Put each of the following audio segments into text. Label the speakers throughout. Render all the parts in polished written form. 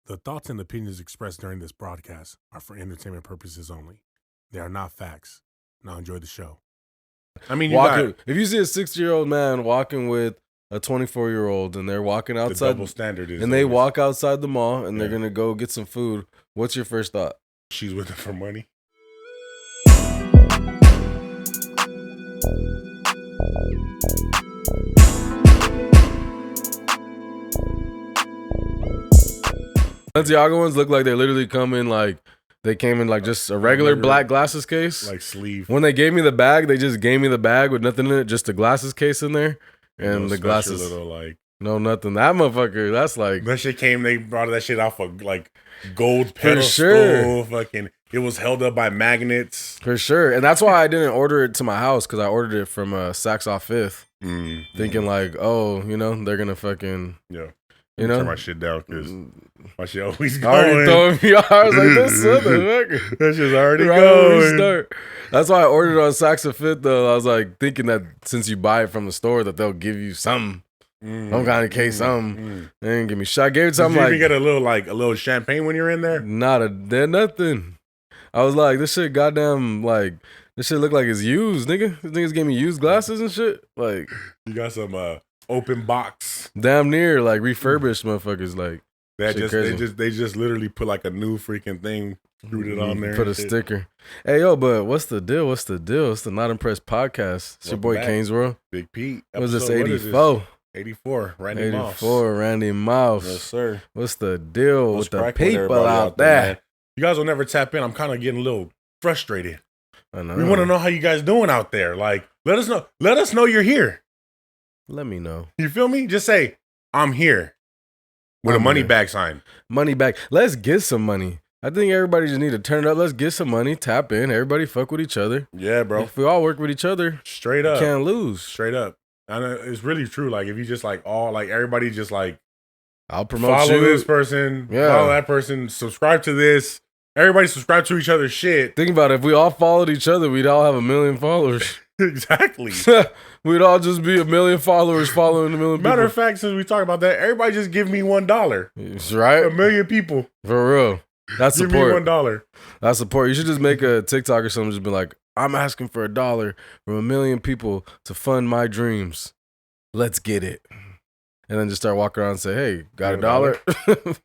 Speaker 1: The thoughts and opinions expressed during this broadcast are for entertainment purposes only. They are not facts. Now enjoy the show. I mean,
Speaker 2: If you see a 60-year-old man walking with a 24-year-old and they're walking
Speaker 1: the
Speaker 2: outside,
Speaker 1: double standard is,
Speaker 2: and they
Speaker 1: always,
Speaker 2: walk outside the mall and they're
Speaker 1: Yeah.
Speaker 2: gonna go get some food, what's your first thought?
Speaker 1: she's with him for money.
Speaker 2: Balenciaga ones look like they literally come in like they came in like just a regular black glasses case.
Speaker 1: Like sleeve.
Speaker 2: When they gave me the bag, they just gave me the bag with nothing in it, just the glasses case in there, and
Speaker 1: No
Speaker 2: the
Speaker 1: special
Speaker 2: glasses.
Speaker 1: Little, like,
Speaker 2: No, nothing. That motherfucker, that's like
Speaker 1: that shit came, they brought that shit off of like gold pedestal.
Speaker 2: sure.
Speaker 1: Fucking, it was held up by magnets.
Speaker 2: For sure. And that's why I didn't order it to my house, because I ordered it from Saks off 5th, thinking like, oh, you know, they're going to fucking,
Speaker 1: Yeah.
Speaker 2: you know.
Speaker 1: Turn my shit down because my shit always
Speaker 2: Already
Speaker 1: going.
Speaker 2: throwing me off. I was like, this motherfucker.
Speaker 1: That shit's already
Speaker 2: Right
Speaker 1: going.
Speaker 2: when we start. That's why I ordered on Saks of 5th, though. I was like thinking that since you buy it from the store, that they'll give you some kind of case, something. They didn't give me shit. I gave it to them
Speaker 1: Did you
Speaker 2: like,
Speaker 1: even get a little champagne when you're in there?
Speaker 2: nothing. I was like, this shit goddamn, like, this shit look like it's used, nigga. These niggas gave me used glasses and shit. Like,
Speaker 1: You got some open box.
Speaker 2: damn near, like, refurbished motherfuckers. Like,
Speaker 1: That
Speaker 2: shit
Speaker 1: just
Speaker 2: crazy.
Speaker 1: they just literally put like a new freaking thing, screwed it on there.
Speaker 2: Put a
Speaker 1: and shit.
Speaker 2: sticker. Hey, yo, but what's the deal? It's the Not Impressed podcast. It's your
Speaker 1: Welcome
Speaker 2: boy
Speaker 1: back.
Speaker 2: Kane's World.
Speaker 1: Big Pete.
Speaker 2: What was this,
Speaker 1: Episode-
Speaker 2: 84?
Speaker 1: 84. Randy Moss.
Speaker 2: 84, Randy Mouse.
Speaker 1: Yes, sir.
Speaker 2: What's the deal
Speaker 1: What's
Speaker 2: with the
Speaker 1: cracking with
Speaker 2: people
Speaker 1: everybody
Speaker 2: out there?
Speaker 1: man? You guys will never tap in. I'm kind of getting a little frustrated.
Speaker 2: I know.
Speaker 1: We want to know how you guys doing out there. Like, let us know. Let us know you're here.
Speaker 2: Let me know.
Speaker 1: You feel me? Just say, I'm here. With a
Speaker 2: I'm
Speaker 1: money
Speaker 2: here.
Speaker 1: bag sign.
Speaker 2: Money back. Let's get some money. I think everybody just need to turn it up. Let's get some money. Tap in. Everybody fuck with each other.
Speaker 1: Yeah, bro.
Speaker 2: If we all work with each other,
Speaker 1: Straight
Speaker 2: you
Speaker 1: up.
Speaker 2: can't lose.
Speaker 1: Straight up. And it's really true. Like, if you just like everybody just like
Speaker 2: I'll promote
Speaker 1: follow
Speaker 2: you.
Speaker 1: this person,
Speaker 2: Yeah.
Speaker 1: follow that person, subscribe to this. Everybody subscribe to each other's shit.
Speaker 2: Think about it. If we all followed each other, we'd all have 1 million followers.
Speaker 1: Exactly.
Speaker 2: We'd all just be 1 million followers following 1 million
Speaker 1: Matter of
Speaker 2: people.
Speaker 1: fact, since we talk about that, everybody just give me $1.
Speaker 2: That's right.
Speaker 1: 1 million people.
Speaker 2: For real. That's
Speaker 1: Give me
Speaker 2: support.
Speaker 1: $1.
Speaker 2: That's support. You should just make a TikTok or something. Just be like, I'm asking for $1 from 1 million people to fund my dreams. Let's get it. And then just start walking around and say, hey, got $1?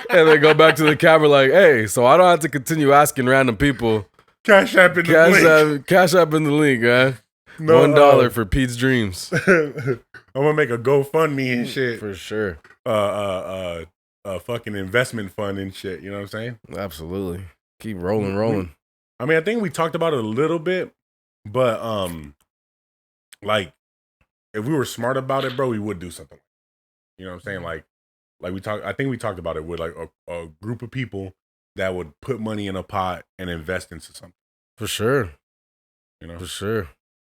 Speaker 2: And then go back to the camera like, hey, so I don't have to continue asking random people.
Speaker 1: Cash app in the link.
Speaker 2: Cash app in the link, man.
Speaker 1: No,
Speaker 2: $1 for Pete's dreams.
Speaker 1: I'm gonna make a GoFundMe and shit.
Speaker 2: For sure.
Speaker 1: Fucking investment fund and shit. You know what I'm saying?
Speaker 2: Absolutely. Keep rolling.
Speaker 1: I mean, I think we talked about it a little bit, but like if we were smart about it, bro, we would do something. You know what I'm saying? Like I think we talked about it with like a group of people that would put money in a pot and invest into something.
Speaker 2: For sure.
Speaker 1: You know,
Speaker 2: For sure.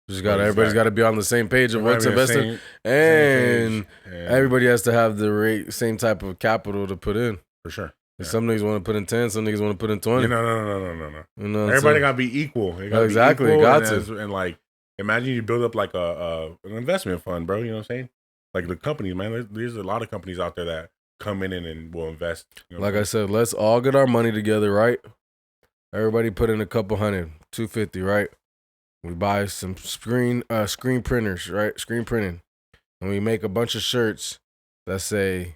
Speaker 1: Exactly.
Speaker 2: Everybody's got to be on the same page of what's invested. And everybody has to have the same type of capital to put in.
Speaker 1: for sure. Yeah.
Speaker 2: Some niggas want to put in 10, some niggas want to put in 20.
Speaker 1: No.
Speaker 2: You know what I'm
Speaker 1: Everybody
Speaker 2: saying?
Speaker 1: gotta be equal. They gotta be
Speaker 2: Exactly,
Speaker 1: equal
Speaker 2: got
Speaker 1: and
Speaker 2: to.
Speaker 1: and like, imagine you build up like an investment fund, bro. You know what I'm saying? Like the companies, man. There's a lot of companies out there that come in and will invest. You know
Speaker 2: Like I said, let's all get our money together, right? Everybody put in a couple hundred, 250, right? We buy some screen printers, right? Screen printing. And we make a bunch of shirts that say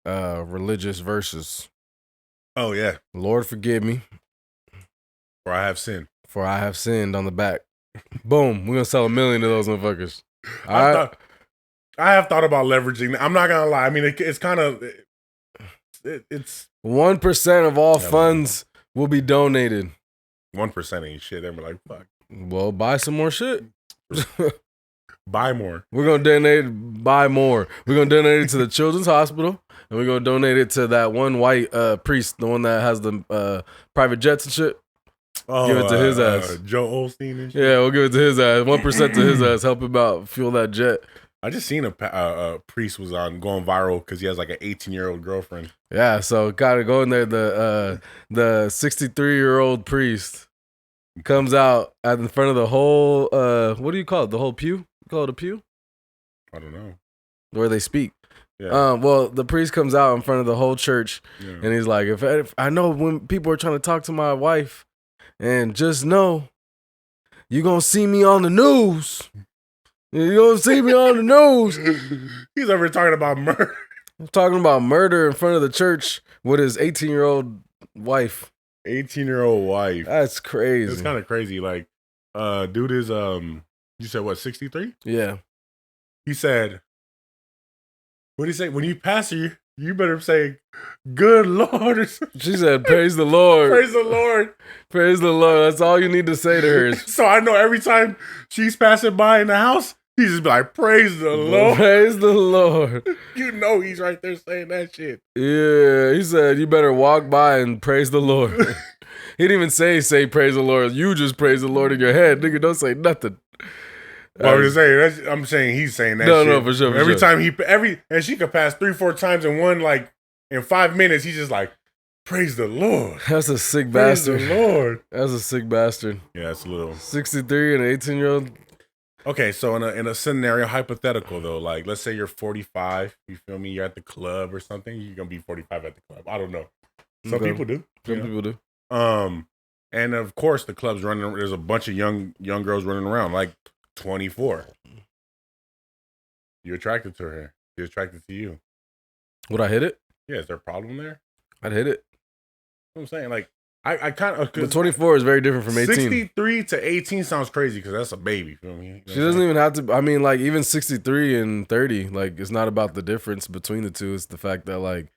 Speaker 2: religious verses.
Speaker 1: Oh yeah,
Speaker 2: Lord forgive me,
Speaker 1: for I have sinned.
Speaker 2: for I have sinned on the back. Boom. We're gonna sell 1 million of those motherfuckers. All
Speaker 1: I
Speaker 2: right.
Speaker 1: have thought about leveraging. I'm not gonna lie. I mean, it's kind of it's
Speaker 2: 1% of all
Speaker 1: Yeah,
Speaker 2: funds will be donated.
Speaker 1: 1% ain't shit. They're like, fuck,
Speaker 2: Well, buy some more shit.
Speaker 1: buy more.
Speaker 2: We're gonna buy more. We're gonna donate it to the Children's Hospital, and we're gonna donate it to that one white priest, the one that has the private jets and shit.
Speaker 1: Oh,
Speaker 2: Give it to his ass.
Speaker 1: Joe Olstein and shit.
Speaker 2: Yeah, we'll give it to his ass. 1% to his ass. Help him out. Fuel that jet.
Speaker 1: I just seen a priest was going viral because he has like an 18-year-old girlfriend.
Speaker 2: Yeah, so gotta go in there. The 63-year-old priest comes out at in front of the whole what do you call it? The whole pew? You call it a pew?
Speaker 1: I don't know.
Speaker 2: Where they speak.
Speaker 1: Yeah.
Speaker 2: Well, the priest comes out in front of the whole church,
Speaker 1: Yeah.
Speaker 2: and he's like, if I know when people are trying to talk to my wife, and just know, you gonna see me on the news. You gonna see me on the news.
Speaker 1: He's over talking about murder.
Speaker 2: I'm talking about murder in front of the church with his 18-year-old wife.
Speaker 1: 18-year-old wife.
Speaker 2: That's crazy.
Speaker 1: It's kind of crazy. Like, dude is you said what, 63?
Speaker 2: Yeah.
Speaker 1: He said, what did he say? When you pass her, you better say, "Good Lord." Or something.
Speaker 2: She said, "Praise the Lord."
Speaker 1: Praise the Lord.
Speaker 2: Praise the Lord. That's all you need to say to her.
Speaker 1: So I know every time she's passing by in the house, he just be like, "Praise the Lord."
Speaker 2: Praise the Lord.
Speaker 1: You know he's right there saying that shit.
Speaker 2: Yeah, he said, you better walk by and praise the Lord. He didn't even say praise the Lord. You just praise the Lord in your head. Nigga, don't say nothing.
Speaker 1: Well, I'm saying he's saying that shit.
Speaker 2: No, for sure.
Speaker 1: Every time and she could pass 3-4 times in one, like, in 5 minutes, he's just like, "Praise the Lord."
Speaker 2: That's a sick
Speaker 1: Praise
Speaker 2: bastard.
Speaker 1: the Lord.
Speaker 2: That's a sick bastard.
Speaker 1: Yeah, it's a little
Speaker 2: 63 and an 18-year-old.
Speaker 1: Okay, so in a scenario, hypothetical though, like let's say you're 45, you feel me? You're at the club or something. You're gonna be 45 at the club. I don't know. Some people do.
Speaker 2: Some people do.
Speaker 1: And of course the club's running. There's a bunch of young girls running around, like 24. You're attracted to her. She's attracted to you.
Speaker 2: Would I hit it?
Speaker 1: Yeah, is there a problem there?
Speaker 2: I'd hit it.
Speaker 1: You know what I'm saying, like I kind of.
Speaker 2: But 24 is very different from 18.
Speaker 1: 63 to 18 sounds crazy because that's a baby. Feel me? You know
Speaker 2: she doesn't even have to. I mean, like even 63 and 30, like it's not about the difference between the two. It's the fact that like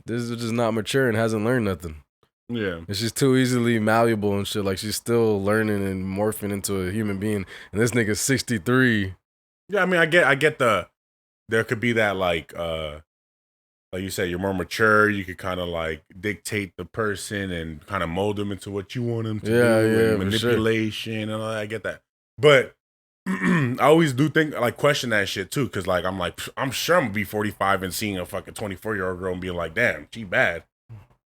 Speaker 2: this is just not mature and hasn't learned nothing.
Speaker 1: Yeah,
Speaker 2: and she's too easily malleable and shit. Like she's still learning and morphing into a human being. And this nigga's 63.
Speaker 1: Yeah, I mean, I get there could be that like you said, you're more mature. You could kind of like dictate the person and kind of mold them into what you want them to do.
Speaker 2: Yeah,
Speaker 1: manipulation and all that. I get that, but I always do think like question that shit too, because like I'm sure I'm gonna be 45 and seeing a fucking 24-year-old girl and being like, damn, she bad.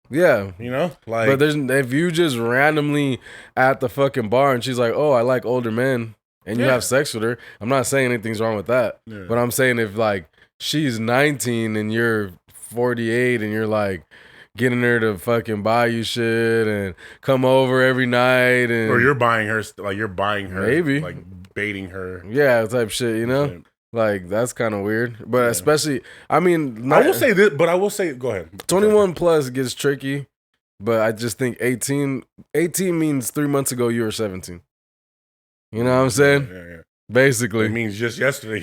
Speaker 2: Yeah,
Speaker 1: you know, like.
Speaker 2: But if you just randomly at the fucking bar and she's like, oh, I like older men, and you have sex with her, I'm not saying anything's wrong with that. Yeah. But I'm saying if like she's 19 and you're 48 and you're like getting her to fucking buy you shit and come over every night, and
Speaker 1: or you're buying her,
Speaker 2: maybe
Speaker 1: like baiting her,
Speaker 2: type shit, you know. Like, that's kind of weird. But especially, I mean...
Speaker 1: I will say this, but I will say... Go ahead.
Speaker 2: 21 plus gets tricky, but I just think 18 means 3 months ago you were 17. You know what I'm saying?
Speaker 1: Yeah.
Speaker 2: Basically.
Speaker 1: It means just yesterday.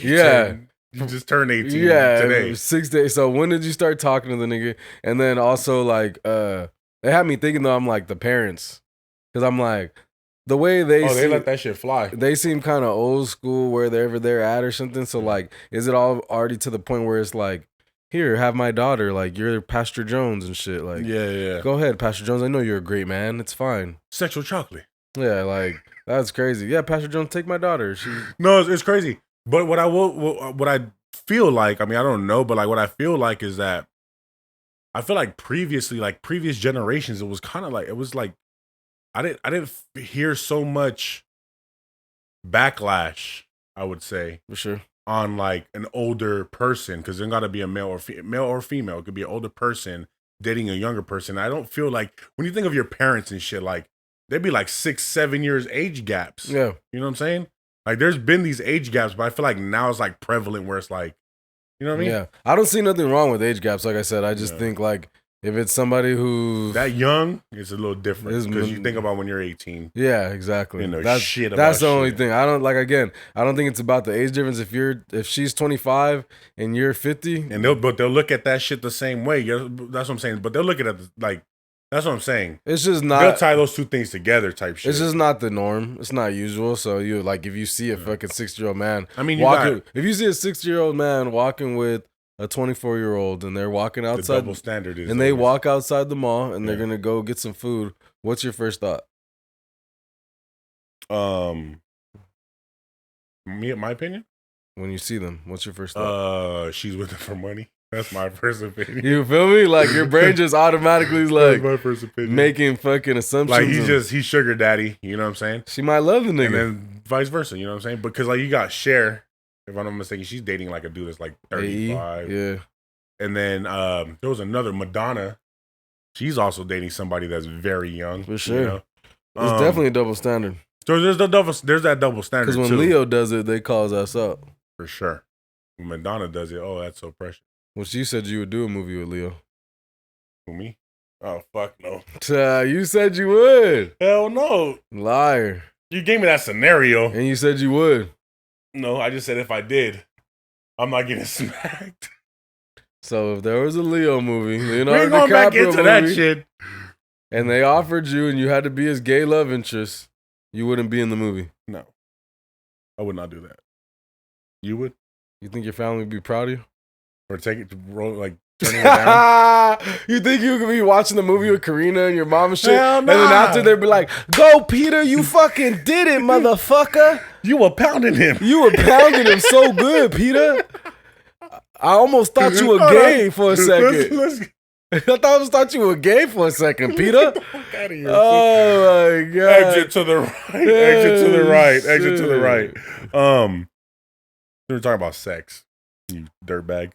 Speaker 1: You just turned 18 today.
Speaker 2: 6 days. So when did you start talking to the nigga? And then also, like, it had me thinking, though, I'm like, the parents. Because I'm like... The way they
Speaker 1: they let that shit fly.
Speaker 2: They seem kind of old school wherever they're at or something. So like, is it all already to the point where it's like, here, have my daughter, like you're Pastor Jones and shit. Like,
Speaker 1: yeah.
Speaker 2: Go ahead, Pastor Jones. I know you're a great man. It's fine.
Speaker 1: Sexual chocolate.
Speaker 2: Yeah, like that's crazy. Yeah, Pastor Jones, take my daughter.
Speaker 1: No, it's crazy. But what I feel like, I mean, I don't know, but like what I feel like is that I feel like previously, like previous generations, it was kind of like I didn't hear so much backlash, I would say,
Speaker 2: for sure,
Speaker 1: on like an older person, because there's got to be a male or female. It could be an older person dating a younger person. I don't feel like when you think of your parents and shit, like they'd be like 6-7 years age gaps.
Speaker 2: Yeah,
Speaker 1: you know what I'm saying? Like there's been these age gaps, but I feel like now it's like prevalent where it's like, you know what I mean?
Speaker 2: Yeah, I don't see nothing wrong with age gaps. Like I said, I just think like. If it's somebody who's
Speaker 1: that young, it's a little different because you think about when you're 18.
Speaker 2: Yeah, exactly.
Speaker 1: You know,
Speaker 2: that's the only thing. I don't I don't think it's about the age difference. If she's 25 and you're 50,
Speaker 1: and they'll look at that shit the same way. That's what I'm saying. But they'll look at it like that's what I'm saying.
Speaker 2: It's just not.
Speaker 1: They'll tie those two things together, type shit.
Speaker 2: It's just not the norm. It's not usual. So you like if you see a fucking 60-year-old man,
Speaker 1: I mean,
Speaker 2: if you see a 60-year-old man walking with a 24-year-old and they're walking outside,
Speaker 1: the double standard is,
Speaker 2: and they walk outside the mall and they're gonna go get some food. What's your first thought?
Speaker 1: My opinion.
Speaker 2: When you see them, what's your first thought?
Speaker 1: She's with them for money. That's my first opinion.
Speaker 2: You feel me? Like your brain just automatically is like
Speaker 1: my first opinion.
Speaker 2: Making fucking assumptions.
Speaker 1: Like he's sugar daddy. You know what I'm saying?
Speaker 2: She might love the nigga,
Speaker 1: and then vice versa. You know what I'm saying? Because like you got Cher. If I'm not mistaken, she's dating like a dude that's like 35.
Speaker 2: Yeah.
Speaker 1: And then there was another Madonna. She's also dating somebody that's very young.
Speaker 2: For sure.
Speaker 1: You know?
Speaker 2: It's definitely a double standard.
Speaker 1: So there's that double standard.
Speaker 2: Because when
Speaker 1: too.
Speaker 2: Leo does it, they calls us up.
Speaker 1: For sure. When Madonna does it, oh, that's so precious.
Speaker 2: Well, you said you would do a movie with Leo.
Speaker 1: Who, me? Oh, fuck no.
Speaker 2: You said you would.
Speaker 1: Hell no.
Speaker 2: Liar.
Speaker 1: You gave me that scenario.
Speaker 2: And you said you would.
Speaker 1: No, I just said if I did, I'm not getting smacked.
Speaker 2: So if there was a Leo movie, Leonardo
Speaker 1: We ain't going back into
Speaker 2: movie,
Speaker 1: that shit.
Speaker 2: And they offered you and you had to be his gay love interest, you wouldn't be in the movie.
Speaker 1: No. I would not do that. You would?
Speaker 2: You think your family would be proud of you?
Speaker 1: Or take it to roll, like, turning it down?
Speaker 2: You think you could be watching the movie with Karina and your mom and shit?
Speaker 1: Hell
Speaker 2: And then
Speaker 1: nah.
Speaker 2: after they'd be like, go, Peter, you fucking did it, motherfucker.
Speaker 1: You were pounding him.
Speaker 2: You were pounding him so good, Peter. I almost thought you were gay for a second. I almost thought you were gay for a second, Peter.
Speaker 1: Out of here,
Speaker 2: Oh my god!
Speaker 1: Exit to the right. Exit to the right. Exit to the right. We were talking about sex. You dirtbag.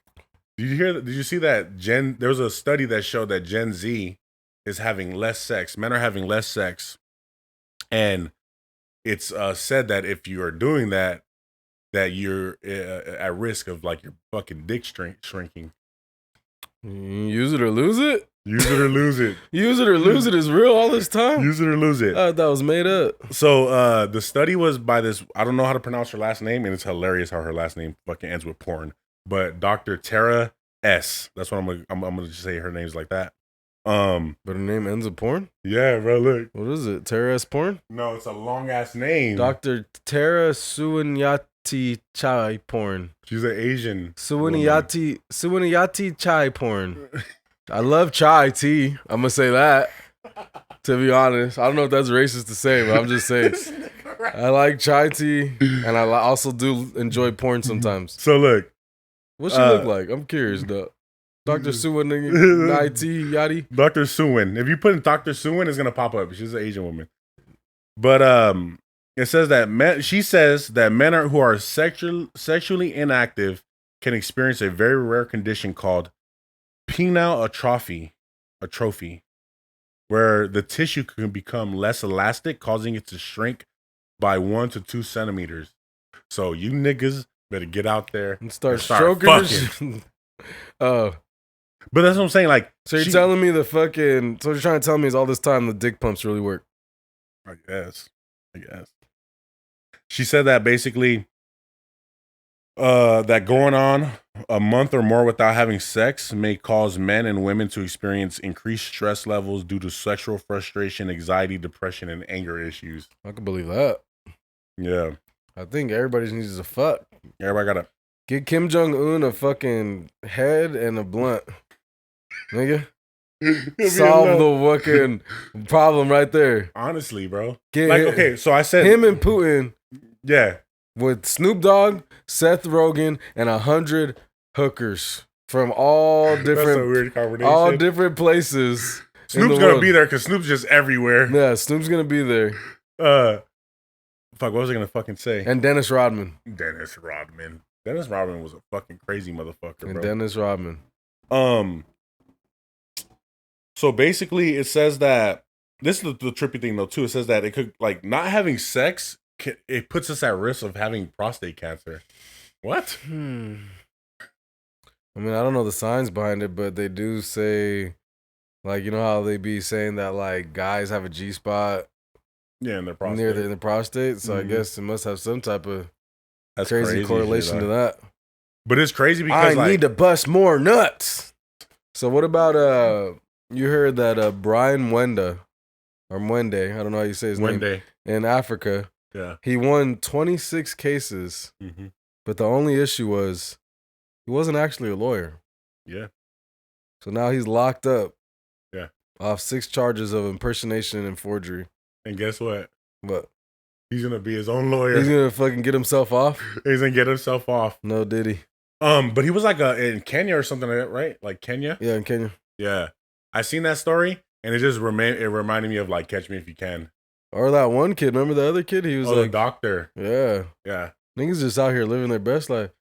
Speaker 1: Did you hear? Did you see that there was a study that showed that Gen Z is having less sex. Men are having less sex, and it's said that if you are doing that, that you're at risk of like your fucking dick shrinking.
Speaker 2: Use it or lose it?
Speaker 1: Use it or lose it.
Speaker 2: Use it or lose it is real all this time?
Speaker 1: Use it or lose it.
Speaker 2: I thought that was made up.
Speaker 1: So the study was by this, I don't know how to pronounce her last name, and it's hilarious how her last name fucking ends with porn. But Dr. Tara S. That's what I'm gonna just say her name's like that.
Speaker 2: But her name ends with porn?
Speaker 1: Yeah, bro, look.
Speaker 2: What is it? Tara S. Porn?
Speaker 1: No, it's a long ass name.
Speaker 2: Dr. Tara Suwanyati Chai Porn.
Speaker 1: She's an Asian.
Speaker 2: Suwanyati Chai Porn. I love chai tea. I'm gonna say that. To be honest, I don't know if that's racist to say, but I'm just saying. I like chai tea, and I also do enjoy porn sometimes.
Speaker 1: So look,
Speaker 2: what she look like? I'm curious, though. Dr. Suwanyati Yati.
Speaker 1: Dr. Suwin. If you put in Dr. Suwin, it's gonna pop up. She's an Asian woman. But it says that men. She says that men who are sexually inactive can experience a very rare condition called penile atrophy, where the tissue can become less elastic, causing it to shrink by 1 to 2 centimeters. So you niggas better get out there
Speaker 2: and start stroking.
Speaker 1: But that's what I'm saying. Like,
Speaker 2: so you're telling me so what you're trying to tell me is all this time the dick pumps really work?
Speaker 1: I guess. She said that basically, that going on a month or more without having sex may cause men and women to experience increased stress levels due to sexual frustration, anxiety, depression, and anger issues.
Speaker 2: I can believe that.
Speaker 1: Yeah.
Speaker 2: I think everybody needs to fuck.
Speaker 1: Everybody gotta
Speaker 2: get Kim Jong-un a fucking head and a blunt. Nigga. Solve the fucking problem right there.
Speaker 1: Honestly, bro.
Speaker 2: Okay,
Speaker 1: so I said
Speaker 2: him and Putin.
Speaker 1: Yeah.
Speaker 2: With Snoop Dogg, Seth Rogen, and 100 hookers from all different,
Speaker 1: That's a weird combination.
Speaker 2: all different places.
Speaker 1: Snoop's gonna be there because Snoop's just everywhere.
Speaker 2: Yeah, Snoop's gonna be there.
Speaker 1: Fuck, what was I gonna fucking say?
Speaker 2: And Dennis Rodman.
Speaker 1: Dennis Rodman was a fucking crazy motherfucker, bro.
Speaker 2: And Dennis Rodman.
Speaker 1: So basically, it says that this is the trippy thing though too. It says that it could, like, not having sex, it puts us at risk of having prostate cancer. What?
Speaker 2: I mean, I don't know the science behind it, but they do say, like, you know how they be saying that like guys have a G spot,
Speaker 1: in their prostate,
Speaker 2: near the prostate. So I guess it must have some type of
Speaker 1: That's
Speaker 2: crazy correlation to that.
Speaker 1: But it's crazy because
Speaker 2: I need to bust more nuts. So what about you heard that Brian Mwende, I don't know how you say his name, in Africa.
Speaker 1: Yeah.
Speaker 2: He won 26 cases, but the only issue was he wasn't actually a lawyer.
Speaker 1: Yeah.
Speaker 2: So now he's locked up.
Speaker 1: Yeah.
Speaker 2: Off 6 charges of impersonation and forgery.
Speaker 1: And guess what?
Speaker 2: What?
Speaker 1: He's gonna be his own lawyer.
Speaker 2: He's gonna fucking get himself off?
Speaker 1: He's gonna get himself off.
Speaker 2: No, did he?
Speaker 1: But he was like in Kenya or something like that, right? Like Kenya?
Speaker 2: Yeah, in Kenya.
Speaker 1: Yeah. I seen that story and it just reminded me of like Catch Me If You Can.
Speaker 2: Or that one kid. Remember the other kid? He was
Speaker 1: the doctor.
Speaker 2: Yeah.
Speaker 1: Yeah.
Speaker 2: Niggas just out here living their best life.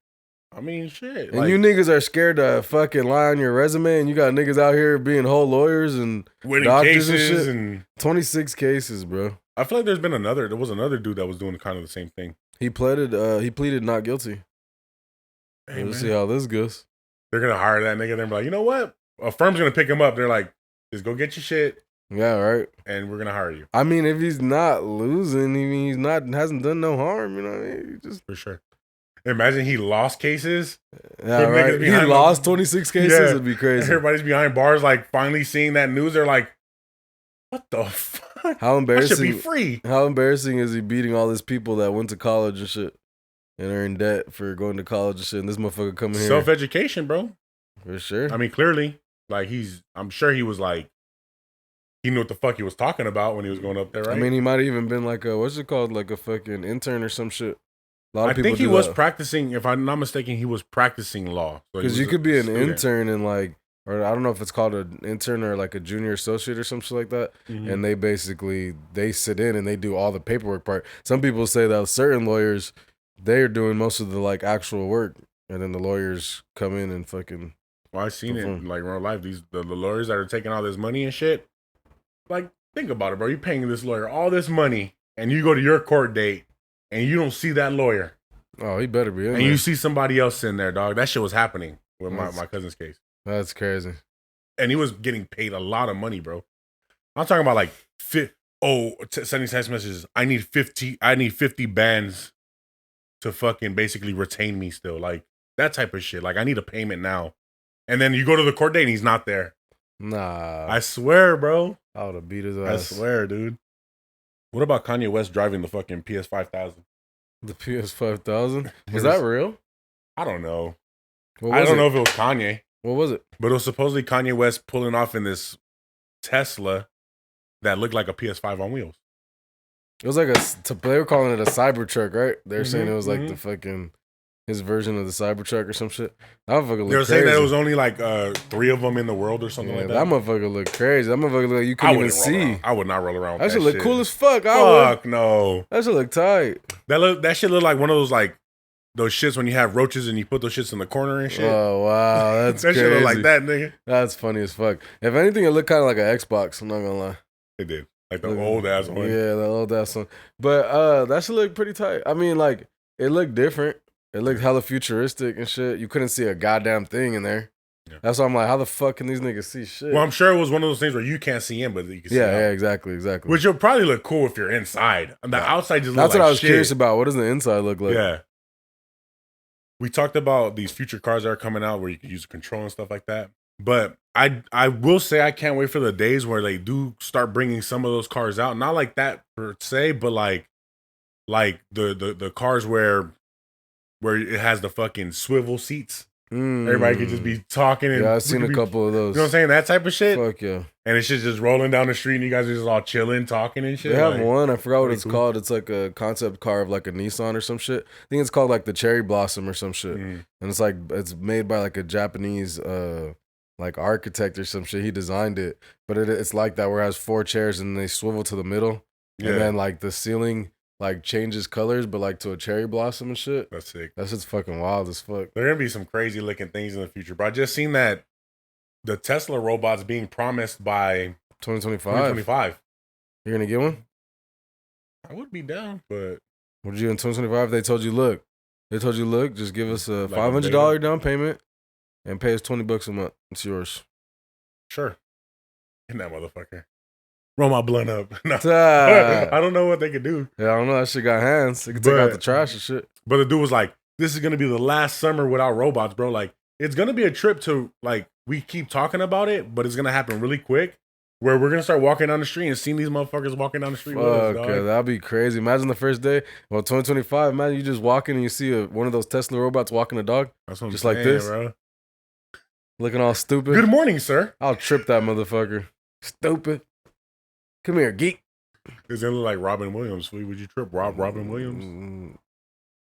Speaker 1: I mean, shit.
Speaker 2: And you niggas are scared to fucking lie on your resume, and you got niggas out here being whole lawyers and
Speaker 1: winning
Speaker 2: doctors
Speaker 1: cases
Speaker 2: and shit. 26 cases, bro.
Speaker 1: I feel like there was another dude that was doing kind of the same thing.
Speaker 2: He pleaded not guilty.
Speaker 1: Hey,
Speaker 2: we'll see how this goes.
Speaker 1: They're gonna hire that nigga. They're like, you know what? A firm's gonna pick him up. They're like, just go get your shit.
Speaker 2: Yeah, right.
Speaker 1: And we're gonna hire you.
Speaker 2: I mean, if he's not losing, I mean, hasn't done no harm. You know what I mean?
Speaker 1: Just for sure. Imagine he lost cases.
Speaker 2: Yeah, right. He lost 26 cases. Yeah. It'd be crazy.
Speaker 1: Everybody's behind bars, like finally seeing that news. They're like, what the fuck?
Speaker 2: How embarrassing!
Speaker 1: I should be free.
Speaker 2: How embarrassing is he beating all these people that went to college and shit, and are in debt for going to college and shit? And this motherfucker coming here.
Speaker 1: Self-education, bro.
Speaker 2: For sure.
Speaker 1: I mean, clearly, like I'm sure he was like, he knew what the fuck he was talking about when he was going up there, right?
Speaker 2: I mean, he might have even been like a, what's it called? Like a fucking intern or some shit. A lot of people
Speaker 1: think he was practicing, if I'm not mistaken, he was practicing law.
Speaker 2: Because you could be an intern and like, or I don't know if it's called an intern or like a junior associate or some shit like that. Mm-hmm. And they sit in and they do all the paperwork part. Some people say that certain lawyers, they're doing most of the like actual work. And then the lawyers come in and fucking.
Speaker 1: Well, I've seen it like in real life. The lawyers that are taking all this money and shit. Like, think about it, bro. You're paying this lawyer all this money, and you go to your court date, and you don't see that lawyer.
Speaker 2: Oh, he better be in
Speaker 1: and there. You see somebody else in there, dog. That shit was happening with my cousin's case.
Speaker 2: That's crazy.
Speaker 1: And he was getting paid a lot of money, bro. I'm talking about like, sending text messages. I need 50 bands to fucking basically retain me still. Like, that type of shit. Like, I need a payment now. And then you go to the court date, and he's not there.
Speaker 2: Nah.
Speaker 1: I swear, bro.
Speaker 2: I would have beat his ass.
Speaker 1: I swear, dude. What about Kanye West driving the fucking PS5000?
Speaker 2: The PS5000? Was that real?
Speaker 1: I don't know. I don't know if it was Kanye.
Speaker 2: What was it?
Speaker 1: But it was supposedly Kanye West pulling off in this Tesla that looked like a PS5 on wheels.
Speaker 2: It was like they were calling it a Cybertruck, right? They're saying it was like the fucking his version of the Cybertruck or some shit. That motherfucker looked crazy. They were saying that
Speaker 1: it was only like 3 of them in the world or something like that.
Speaker 2: That motherfucker looked crazy. That motherfucker looked like you couldn't even see.
Speaker 1: I would not roll around with
Speaker 2: that shit. Look cool as fuck.
Speaker 1: Fuck no.
Speaker 2: That shit look tight.
Speaker 1: That shit look like one of those like those shits when you have roaches and you put those shits in the corner and shit.
Speaker 2: Oh wow, that's
Speaker 1: that
Speaker 2: crazy.
Speaker 1: Shit look like that, nigga.
Speaker 2: That's funny as fuck. If anything, it looked kind of like an Xbox. I'm not gonna lie.
Speaker 1: It did. Like the old ass one.
Speaker 2: Yeah, the old ass one. But that shit looked pretty tight. I mean, like it looked different. It looked hella futuristic and shit. You couldn't see a goddamn thing in there. Yeah. That's why I'm like, how the fuck can these niggas see shit?
Speaker 1: Well, I'm sure it was one of those things where you can't see in, but you can see out.
Speaker 2: Yeah, exactly.
Speaker 1: Which will probably look cool if you're inside. The outside just looks like
Speaker 2: That's what I was
Speaker 1: shit.
Speaker 2: Curious about. What does the inside look like?
Speaker 1: Yeah. We talked about these future cars that are coming out where you can use a control and stuff like that. But I will say I can't wait for the days where they do start bringing some of those cars out. Not like that per se, but like the cars where it has the fucking swivel seats. Everybody could just be talking. And
Speaker 2: I've seen a couple of those.
Speaker 1: You know what I'm saying? That type of shit.
Speaker 2: Fuck yeah.
Speaker 1: And it's just rolling down the street and you guys are just all chilling, talking and shit.
Speaker 2: They have one. I forgot what it's called. It's like a concept car of like a Nissan or some shit. I think it's called like the Cherry Blossom or some shit. And it's like, it's made by like a Japanese like architect or some shit. He designed it. But it's like that where it has 4 chairs and they swivel to the middle. Yeah. And then like the ceiling like changes colors, but like to a cherry blossom and shit.
Speaker 1: That's sick.
Speaker 2: That shit's fucking wild as fuck.
Speaker 1: There are gonna be some crazy looking things in the future, but I just seen that the Tesla robots being promised by
Speaker 2: 2025. You're gonna get one?
Speaker 1: I would be down, but
Speaker 2: would you in 2025? They told you, look, just give us a $500 down payment and pay us $20 a month. It's yours.
Speaker 1: Sure. In that motherfucker. Roll my blunt up. No. I don't know what they could do.
Speaker 2: Yeah, I don't know. That shit got hands. They could take out the trash and shit.
Speaker 1: But the dude was like, this is going to be the last summer without robots, bro. Like, it's going to be a trip to, like, we keep talking about it, but it's going to happen really quick where we're going to start walking down the street and seeing these motherfuckers walking down the street with us, dog.
Speaker 2: Okay, that'd be crazy. Imagine the first day. Well, 2025, imagine you just walking and you see one of those Tesla robots walking a dog.
Speaker 1: That's what I'm
Speaker 2: just
Speaker 1: saying,
Speaker 2: like this,
Speaker 1: bro.
Speaker 2: Looking all stupid.
Speaker 1: Good morning, sir.
Speaker 2: I'll trip that motherfucker. Stupid. Come here, geek.
Speaker 1: Does it look like Robin Williams? Would you trip Robin Williams?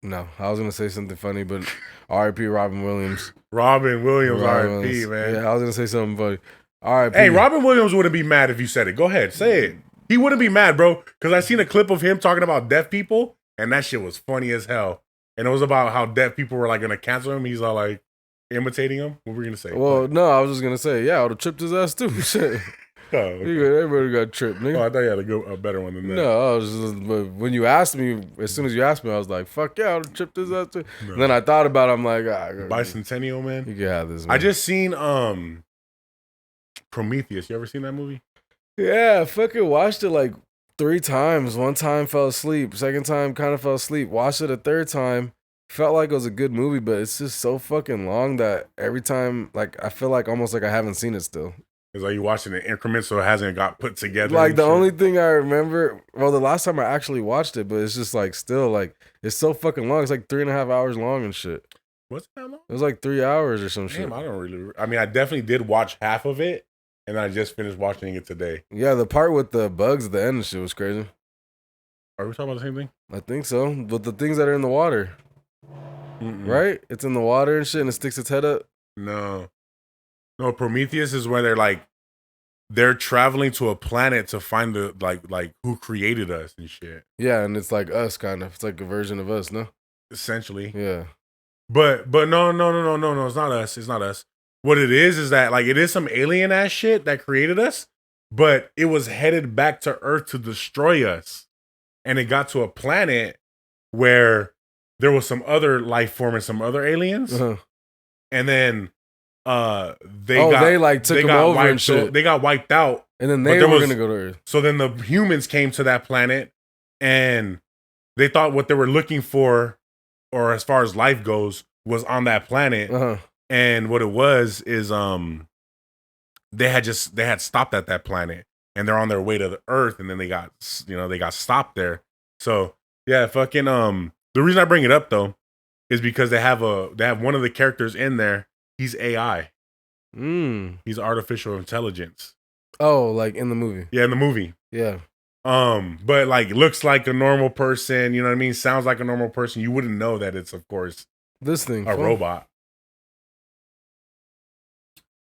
Speaker 2: No, I was gonna say something funny, but R.I.P. Robin Williams.
Speaker 1: Robin Williams, R.I.P. man.
Speaker 2: Yeah, I was gonna say something funny. R.I.P.
Speaker 1: Hey, Robin Williams wouldn't be mad if you said it. Go ahead, say it. He wouldn't be mad, bro, because I seen a clip of him talking about deaf people, and that shit was funny as hell. and it was about how deaf people were like gonna cancel him. He's all like imitating him. What were we gonna say?
Speaker 2: Well, no, I was just gonna say, yeah, I would have tripped his ass too. Shit.
Speaker 1: Oh, okay.
Speaker 2: Everybody got tripped, nigga.
Speaker 1: Oh, I thought you had a better one than that.
Speaker 2: No, I was just, but when you asked me, as soon as you asked me, I was like, fuck yeah, I would have tripped his ass too.
Speaker 1: No.
Speaker 2: And then I thought about it, I'm like,
Speaker 1: Bicentennial Man.
Speaker 2: You can have this, man.
Speaker 1: I just seen Prometheus. You ever seen that movie?
Speaker 2: Yeah, I fucking watched it like 3 times. One time fell asleep. Second time kind of fell asleep. Watched it a third time. Felt like it was a good movie, but it's just so fucking long that every time, like, I feel like almost like I haven't seen it still.
Speaker 1: It's like you watching in increments, so it hasn't got put together.
Speaker 2: Like the only thing I remember, well, the last time I actually watched it, but it's just like still like it's so fucking long. It's like 3.5 hours long and shit.
Speaker 1: What's that long?
Speaker 2: It was like 3 hours or some shit.
Speaker 1: I don't really. I mean, I definitely did watch half of it, and I just finished watching it today.
Speaker 2: Yeah, the part with the bugs at the end and shit was crazy.
Speaker 1: Are we talking about the same thing?
Speaker 2: I think so. But the things that are in the water, right? It's in the water and shit, and it sticks its head up.
Speaker 1: No, Prometheus is where they're traveling to a planet to find the like who created us and shit.
Speaker 2: Yeah, and it's like us, kind of. It's like a version of us, no?
Speaker 1: Essentially.
Speaker 2: Yeah.
Speaker 1: But no. It's not us. It's not us. What it is that like it is some alien ass shit that created us, but it was headed back to Earth to destroy us, and it got to a planet where there was some other life form and some other aliens, and then they
Speaker 2: took them over
Speaker 1: wiped,
Speaker 2: and shit.
Speaker 1: They got wiped out,
Speaker 2: and then they were gonna go to Earth.
Speaker 1: So then the humans came to that planet, and they thought what they were looking for, or as far as life goes, was on that planet. And what it was is they had stopped at that planet, and they're on their way to the Earth, and then they got stopped there. So yeah, fucking the reason I bring it up though is because they have one of the characters in there. He's AI. He's artificial intelligence.
Speaker 2: Oh, like in the movie?
Speaker 1: Yeah, in the movie.
Speaker 2: Yeah.
Speaker 1: But like looks like a normal person. You know what I mean? Sounds like a normal person. You wouldn't know that it's, of course,
Speaker 2: this thing
Speaker 1: a robot.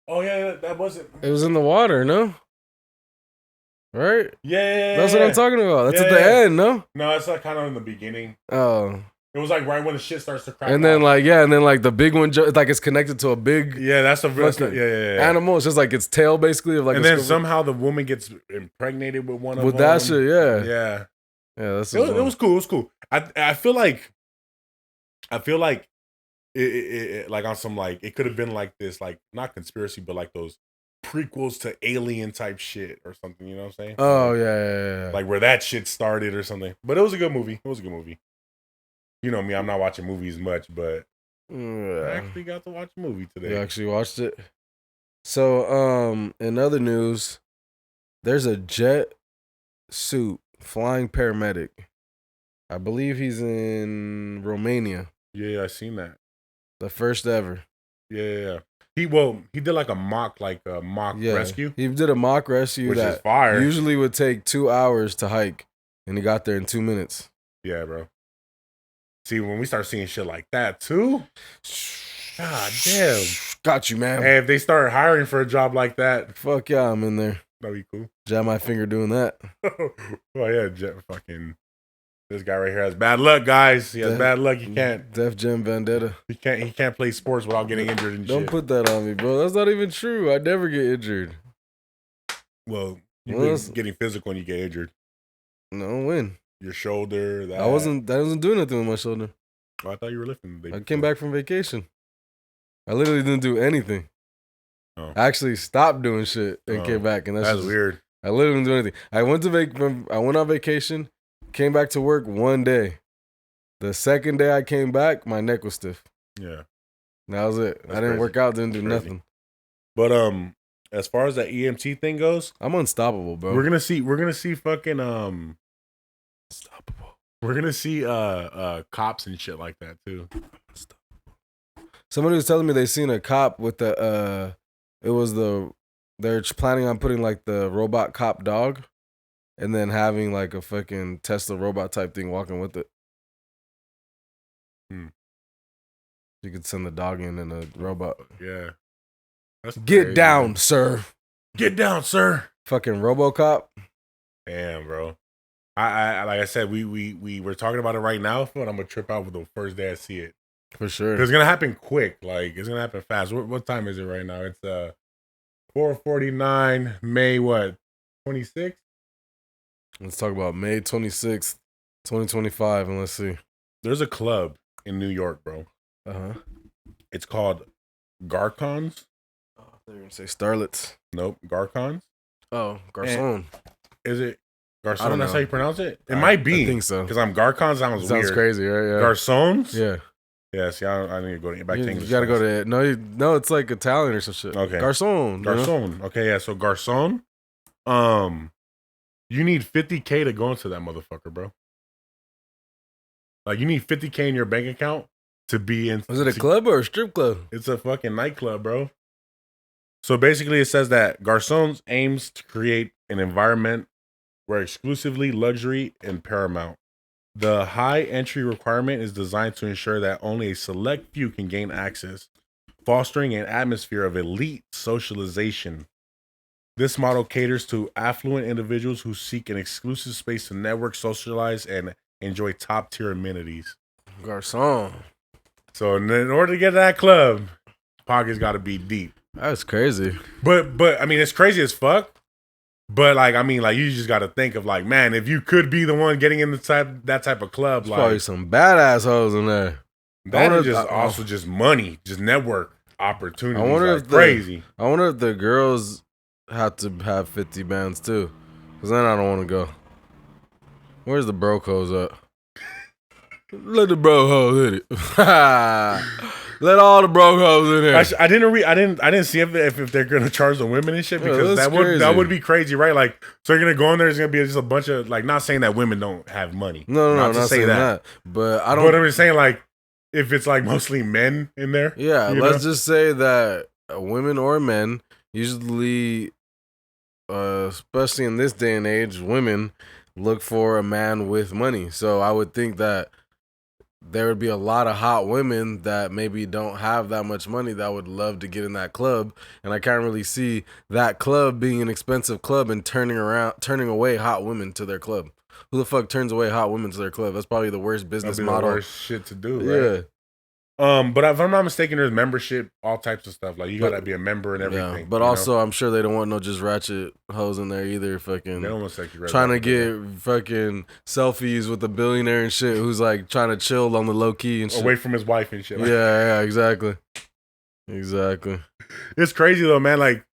Speaker 1: Oh yeah, that wasn't.
Speaker 2: It was in the water, no? Right?
Speaker 1: Yeah.
Speaker 2: That's what I'm talking about. That's at the end, no?
Speaker 1: No, it's like kind of in the beginning.
Speaker 2: Oh.
Speaker 1: It was like right when the shit starts to crack.
Speaker 2: And then the big one, it's like it's connected to a big.
Speaker 1: Yeah, that's a
Speaker 2: animal. It's just like its tail, basically. Of like.
Speaker 1: And then somehow the woman gets impregnated with one of them.
Speaker 2: With that shit, yeah.
Speaker 1: Yeah.
Speaker 2: Yeah,
Speaker 1: it was cool. It was cool. I feel like it like on some like it could have been like this, like not conspiracy, but like those prequels to Alien type shit or something. You know what I'm saying?
Speaker 2: Oh yeah.
Speaker 1: Like where that shit started or something. But it was a good movie. You know me, I'm not watching movies much, but I actually got to watch a movie today.
Speaker 2: You actually watched it? So, in other news, there's a jet suit flying paramedic. I believe he's in Romania.
Speaker 1: Yeah, I seen that.
Speaker 2: The first ever.
Speaker 1: Yeah. He did like a mock rescue.
Speaker 2: He did a mock rescue
Speaker 1: which
Speaker 2: that
Speaker 1: is fire.
Speaker 2: Usually would take 2 hours to hike, and he got there in 2 minutes.
Speaker 1: Yeah, bro. See, when we start seeing shit like that too, god damn,
Speaker 2: got you, man.
Speaker 1: Hey, if they start hiring for a job like that,
Speaker 2: fuck yeah, I'm in there.
Speaker 1: That'd be cool.
Speaker 2: Jab my finger doing that.
Speaker 1: Oh yeah, fucking. This guy right here has bad luck, guys. He has bad luck. He can't.
Speaker 2: Def Jam Vendetta.
Speaker 1: He can't play sports without getting injured and
Speaker 2: Don't put that on me, bro. That's not even true. I never get injured.
Speaker 1: Well, you're getting physical when you get injured.
Speaker 2: No, when?
Speaker 1: Your shoulder. That
Speaker 2: I wasn't doing nothing with my shoulder.
Speaker 1: Oh, I thought you were lifting.
Speaker 2: I came back from vacation. I literally didn't do anything.
Speaker 1: Oh.
Speaker 2: I actually stopped doing shit and came back, and that's
Speaker 1: weird.
Speaker 2: I literally didn't do anything. I went on vacation, came back to work one day. The second day I came back, my neck was stiff.
Speaker 1: Yeah,
Speaker 2: that was it. I didn't work out, didn't do nothing.
Speaker 1: But as far as that EMT thing goes,
Speaker 2: I'm unstoppable, bro.
Speaker 1: We're gonna see fucking
Speaker 2: unstoppable.
Speaker 1: We're gonna see cops and shit like that too.
Speaker 2: Somebody was telling me they seen a cop with the they're planning on putting like the robot cop dog, and then having like a fucking Tesla robot type thing walking with it. You could send the dog in and a robot.
Speaker 1: Yeah.
Speaker 2: Get down, sir.
Speaker 1: Get down, sir.
Speaker 2: Fucking RoboCop.
Speaker 1: Damn, bro. I like I said, we were talking about it right now, but I'm gonna trip out with the first day I see it.
Speaker 2: For sure.
Speaker 1: It's gonna happen quick. Like it's gonna happen fast. What time is it right now? It's 4:49, May what? 26th?
Speaker 2: Let's talk about May 26th, 2025, and let's see.
Speaker 1: There's a club in New York, bro.
Speaker 2: Uh-huh.
Speaker 1: It's called Garcons.
Speaker 2: Oh, they're gonna say Starlets.
Speaker 1: Nope, Garcons.
Speaker 2: Oh, Garcon.
Speaker 1: Is it
Speaker 2: I
Speaker 1: Garcon?
Speaker 2: don't
Speaker 1: That's
Speaker 2: know.
Speaker 1: how you pronounce it? It might be.
Speaker 2: I think so.
Speaker 1: Because I'm Garcon sounds weird.
Speaker 2: Crazy, right? Yeah.
Speaker 1: Garçons?
Speaker 2: Yeah.
Speaker 1: Yeah, see, I need to go back to
Speaker 2: You
Speaker 1: English.
Speaker 2: gotta go to no, it's like Italian or some shit.
Speaker 1: Okay.
Speaker 2: Garçon.
Speaker 1: Garçon. Okay, yeah, so Garçon. You need 50K to go into that motherfucker, bro. Like you need 50K in your bank account to be in.
Speaker 2: Was it a club or a strip club?
Speaker 1: It's a fucking nightclub, bro. So basically, it says that Garçons aims to create an environment where exclusively luxury and paramount. The high entry requirement is designed to ensure that only a select few can gain access, fostering an atmosphere of elite socialization. This model caters to affluent individuals who seek an exclusive space to network, socialize, and enjoy top-tier amenities.
Speaker 2: Garçon.
Speaker 1: So in order to get to that club, pockets got to be deep.
Speaker 2: That's crazy.
Speaker 1: But I mean, it's crazy as fuck. But like, I mean, like, you just got to think of like, man, if you could be the one getting in that type of club,
Speaker 2: There's
Speaker 1: like
Speaker 2: probably some badass hoes in there.
Speaker 1: that is just also just money, just network opportunities.
Speaker 2: I wonder
Speaker 1: like,
Speaker 2: if
Speaker 1: crazy.
Speaker 2: I wonder if the girls have to have 50 bands too, because then I don't want to go. Where's the bro hoes at? Let the bro hoes hit it. Let all the bro hoes in here.
Speaker 1: I didn't see if they're gonna charge the women and shit, because that would be crazy, right? Like, so you're gonna go in there, there's gonna be just a bunch of like, not saying that women don't have money.
Speaker 2: No, not saying that. But I don't.
Speaker 1: But I'm just saying, like, if it's like mostly men in there,
Speaker 2: yeah. Let's just say that women or men usually, especially in this day and age, women look for a man with money. So I would think that there would be a lot of hot women that maybe don't have that much money that would love to get in that club, and I can't really see that club being an expensive club and turning away hot women to their club. Who the fuck turns away hot women to their club? That's probably the worst business model.
Speaker 1: The worst shit to do, right? Yeah. But if I'm not mistaken, there's membership, all types of stuff. Like, you gotta be a member and everything.
Speaker 2: Yeah, but also, I'm sure they don't want no just ratchet hoes in there either. Fucking,
Speaker 1: they don't want sexy
Speaker 2: trying to get fucking selfies with a billionaire and shit who's like trying to chill on the low key and shit.
Speaker 1: Away from his wife and shit.
Speaker 2: Yeah, exactly.
Speaker 1: It's crazy though, man. Like,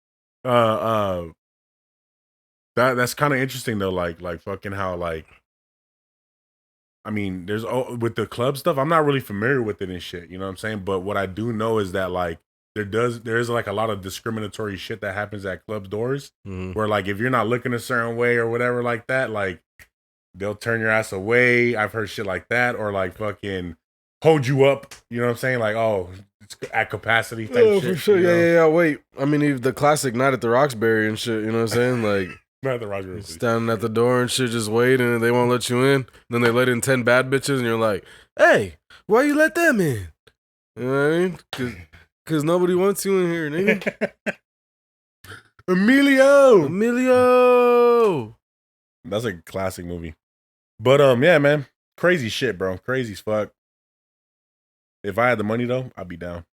Speaker 1: that's kind of interesting though. Like fucking how, like, I mean, there's with the club stuff, I'm not really familiar with it and shit, you know what I'm saying? But what I do know is that, like, there is like a lot of discriminatory shit that happens at clubs doors, where like, if you're not looking a certain way or whatever like that, like, they'll turn your ass away. I've heard shit like that, or like fucking hold you up, you know what I'm saying? Like, oh, it's at capacity type shit.
Speaker 2: For sure. Yeah. Wait, I mean, the classic Night at the Roxbury and shit, you know what I'm saying? Like, standing at the door and shit, just waiting, and they won't let you in. Then they let in 10 bad bitches, and you're like, "Hey, why you let them in?" You know what I mean? Because nobody wants you in here, nigga.
Speaker 1: Emilio. That's a classic movie. But yeah, man, crazy shit, bro. Crazy as fuck. If I had the money though, I'd be down.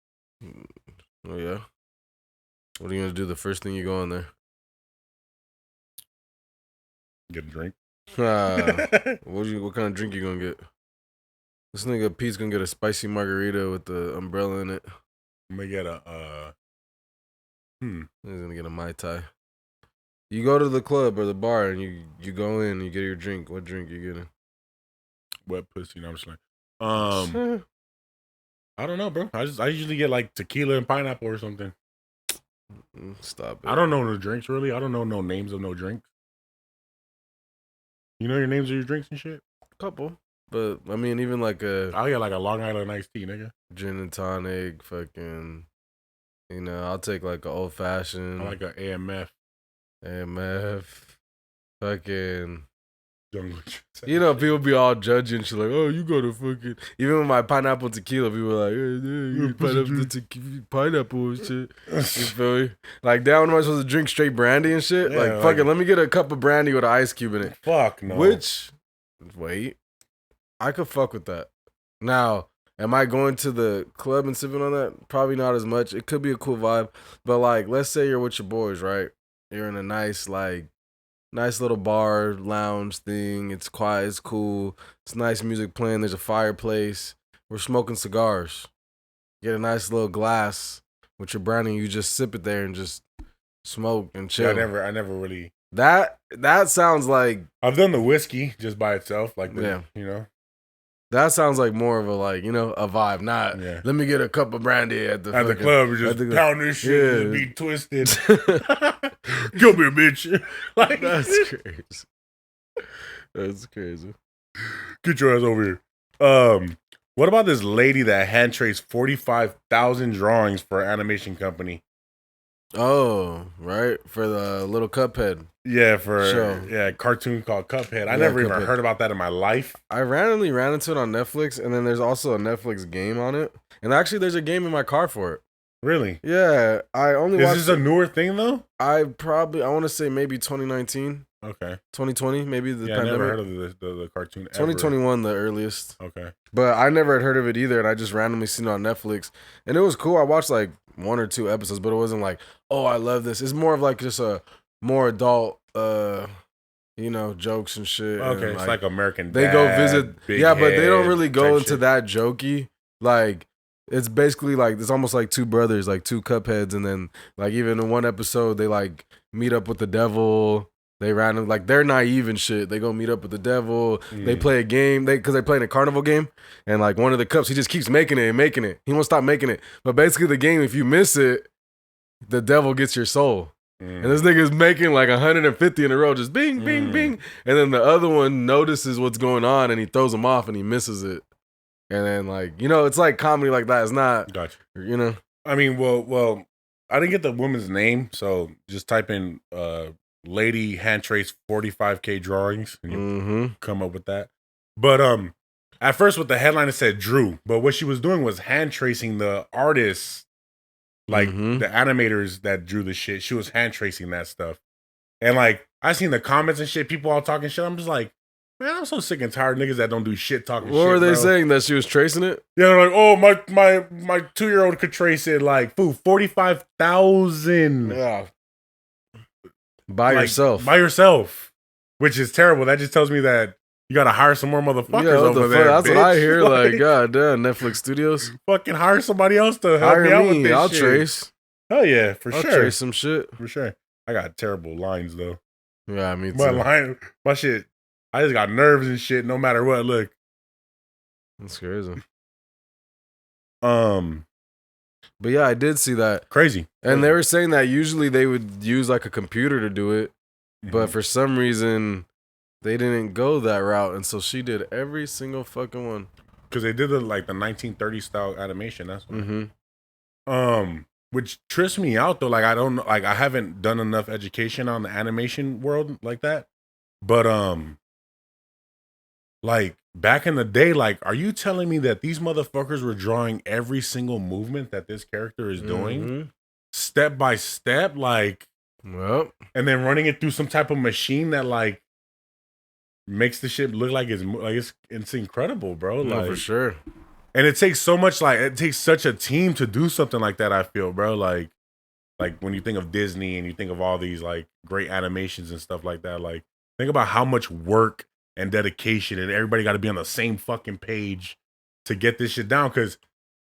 Speaker 2: Oh yeah. What are you gonna do the first thing you go in there?
Speaker 1: Get a drink.
Speaker 2: What kind of drink you gonna get? This nigga Pete's gonna get a spicy margarita with the umbrella in it.
Speaker 1: I'm gonna get a
Speaker 2: He's gonna get a Mai Tai. You go to the club or the bar and you go in and you get your drink. What drink you getting?
Speaker 1: Wet pussy. No, I'm just like, I don't know, bro. I usually get like tequila and pineapple or something.
Speaker 2: Stop it.
Speaker 1: I don't know no drinks really. I don't know no names of no drinks. You know your names of your drinks and shit?
Speaker 2: Couple. But, I mean, even like
Speaker 1: I'll get like a Long Island iced tea, nigga.
Speaker 2: Gin and tonic, fucking, you know, I'll take like an old fashioned.
Speaker 1: I like an
Speaker 2: AMF. Fucking.
Speaker 1: Jungle.
Speaker 2: You know, people be all judging shit like, oh, you go to fucking. Even with my pineapple tequila, people are like, you pineapple and shit. You feel me? Like, down when am I supposed to drink straight brandy and shit? Yeah, like, fucking, let me get a cup of brandy with an ice cube in it.
Speaker 1: Fuck no.
Speaker 2: Which Wait, I could fuck with that. Now, am I going to the club and sipping on that? Probably not as much. It could be a cool vibe, but like, let's say you're with your boys, right? You're in a nice little bar lounge thing. It's quiet. It's cool. It's nice music playing. There's a fireplace. We're smoking cigars. Get a nice little glass with your brownie. You just sip it there and just smoke and chill.
Speaker 1: Yeah, I never really.
Speaker 2: That sounds like
Speaker 1: I've done the whiskey just by itself, like
Speaker 2: Yeah.
Speaker 1: you know.
Speaker 2: that sounds like more of a a vibe. Not let me get a cup of brandy at the
Speaker 1: club. You're just pounding this shit, and be twisted. Come here, bitch. Like
Speaker 2: That's crazy. That's crazy.
Speaker 1: Get your ass over here. What about this lady that hand traced 45,000 drawings for an animation company?
Speaker 2: Oh, right. For the little Cuphead.
Speaker 1: Yeah, a cartoon called Cuphead. I never even heard about that in my life.
Speaker 2: I randomly ran into it on Netflix, and then there's also a Netflix game on it. And actually, there's a game in my car for it.
Speaker 1: Really?
Speaker 2: Yeah, I only watched
Speaker 1: Is this a newer thing though?
Speaker 2: I want to say maybe 2019.
Speaker 1: Okay.
Speaker 2: 2020, maybe the pandemic.
Speaker 1: I never heard of the cartoon ever.
Speaker 2: 2021, the earliest.
Speaker 1: Okay.
Speaker 2: But I never had heard of it either, and I just randomly seen it on Netflix. And it was cool. I watched like 1 or 2 episodes, but it wasn't like, oh, I love this. It's more of like just a more adult, jokes and shit.
Speaker 1: Okay,
Speaker 2: and
Speaker 1: it's like American Dad.
Speaker 2: They go visit.
Speaker 1: Yeah,
Speaker 2: but they don't really go into
Speaker 1: shit.
Speaker 2: that jokey. Like, it's basically like, it's almost like 2 brothers, like 2 Cupheads. And then, like, even in one episode, they like meet up with the devil. They random, like, they're naive and shit. They go meet up with the devil. They play a game. Because they're playing a carnival game. And, like, one of the cups, he just keeps making it and making it. He won't stop making it. But basically, the game, if you miss it, the devil gets your soul. And this nigga's making like 150 in a row, just bing, bing, bing. And then the other one notices what's going on and he throws him off and he misses it. And then, like, it's like comedy like that. It's not,
Speaker 1: Gotcha.
Speaker 2: I
Speaker 1: mean, well, I didn't get the woman's name, so just type in lady hand trace 45K drawings and you come up with that. But at first with the headline it said Drew, but what she was doing was hand tracing the artists, like the animators that drew the shit. She was hand tracing that stuff. And like I seen the comments and shit, people all talking shit. I'm just like, man, I'm so sick and tired of niggas that don't do shit talking shit.
Speaker 2: What were they
Speaker 1: bro.
Speaker 2: saying? That she was tracing it?
Speaker 1: Yeah, they're like, oh, my 2-year-old could trace it. Like, 45,000.
Speaker 2: Yeah. By
Speaker 1: yourself. Which is terrible. That just tells me that you gotta hire some more motherfuckers over there.
Speaker 2: That's
Speaker 1: bitch.
Speaker 2: what I hear. Like, god damn, Netflix Studios.
Speaker 1: Fucking hire somebody else to help me out with this
Speaker 2: I'll
Speaker 1: shit.
Speaker 2: trace.
Speaker 1: Hell yeah, I'll sure.
Speaker 2: Trace some shit.
Speaker 1: For sure. I got terrible lines though.
Speaker 2: Yeah, me too.
Speaker 1: My shit, I just got nerves and shit no matter what. Look.
Speaker 2: That's crazy.
Speaker 1: But
Speaker 2: yeah, I did see that.
Speaker 1: Crazy.
Speaker 2: And they were saying that usually they would use like a computer to do it, but for some reason they didn't go that route, and so she did every single fucking one.
Speaker 1: Because they did the 1930s style animation. That's which trips me out though. Like I haven't done enough education on the animation world like that. But like back in the day, like, are you telling me that these motherfuckers were drawing every single movement that this character is doing, step by step, like,
Speaker 2: well,
Speaker 1: and then running it through some type of machine that like makes the shit look like it's incredible, bro.
Speaker 2: No,
Speaker 1: like
Speaker 2: for sure.
Speaker 1: And it takes so much, like, it takes such a team to do something like that, I feel, bro. Like when you think of Disney and you think of all these like great animations and stuff like that, like think about how much work and dedication, and everybody got to be on the same fucking page to get this shit down. Because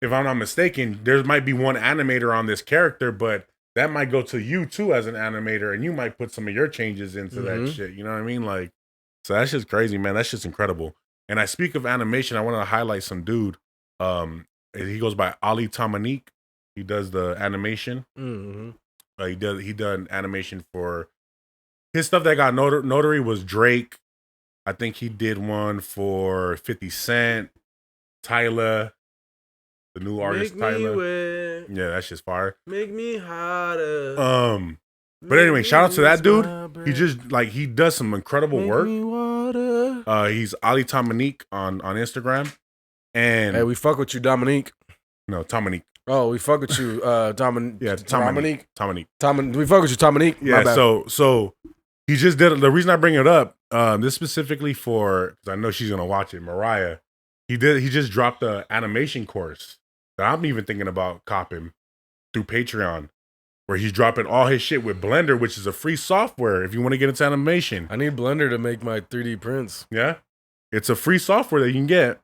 Speaker 1: if I'm not mistaken, there might be one animator on this character, but that might go to you too as an animator, and you might put some of your changes into that shit. You know what I mean? Like, so that's just crazy, man. That's just incredible. And I speak of animation, I want to highlight some dude. He goes by Ali Tamanik. He does the animation. He done animation for his stuff that got notary was Drake. I think he did one for 50 Cent, Tyler, the new artist Tyler. Yeah, that's just fire.
Speaker 2: Make me hotter.
Speaker 1: But anyway, shout out to that dude. He just he does some incredible work. He's Ali Tamanik on Instagram. And
Speaker 2: hey, we fuck with you, Dominique.
Speaker 1: No, Tamanik.
Speaker 2: Oh, we fuck with you, Dominique.
Speaker 1: Yeah, Tamanik.
Speaker 2: We fuck with you, Dominique.
Speaker 1: Yeah, so He just did. The reason I bring it up, this specifically for, because I know she's gonna watch it, Mariah. He just dropped the animation course that I'm even thinking about copping through Patreon, where he's dropping all his shit with Blender, which is a free software if you want to get into animation.
Speaker 2: I need Blender to make my 3D prints.
Speaker 1: Yeah, it's a free software that you can get,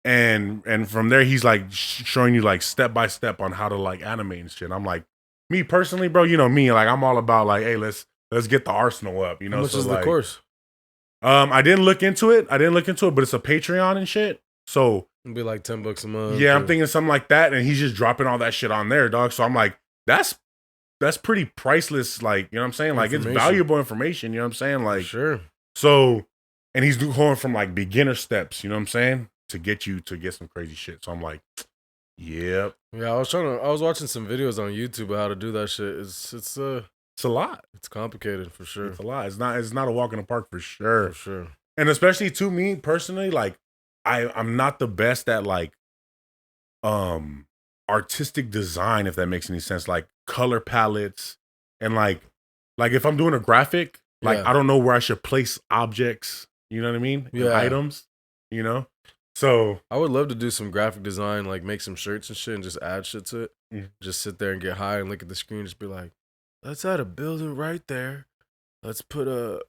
Speaker 1: and from there he's like showing you like step by step on how to like animate and shit. I'm like, me personally, bro, you know me, like I'm all about like, hey, let's get the arsenal up. You know,
Speaker 2: How much
Speaker 1: so
Speaker 2: is
Speaker 1: like,
Speaker 2: the course?
Speaker 1: I didn't look into it, but it's a Patreon and shit. So
Speaker 2: It'd be like $10 a month.
Speaker 1: yeah, I'm thinking something like that, and he's just dropping all that shit on there, dog. So I'm like, that's pretty priceless. Like, you know what I'm saying? Like, it's valuable information. You know what I'm saying? Like,
Speaker 2: sure.
Speaker 1: So, and he's going from like beginner steps. You know what I'm saying? To get some crazy shit. So I'm like, yep.
Speaker 2: Yeah, I was watching some videos on YouTube of how to do that shit. It's
Speaker 1: a lot.
Speaker 2: It's complicated for sure.
Speaker 1: It's a lot. It's not a walk in the park for sure.
Speaker 2: For sure.
Speaker 1: And especially to me personally, like I'm not the best at like artistic design, if that makes any sense, like color palettes and like if I'm doing a graphic, like I don't know where I should place objects, you know what I mean?
Speaker 2: Yeah.
Speaker 1: And items, you know? So
Speaker 2: I would love to do some graphic design, like make some shirts and shit and just add shit to it.
Speaker 1: Mhm.
Speaker 2: Just sit there and get high and look at the screen and just be like, let's add a building right there. Let's put a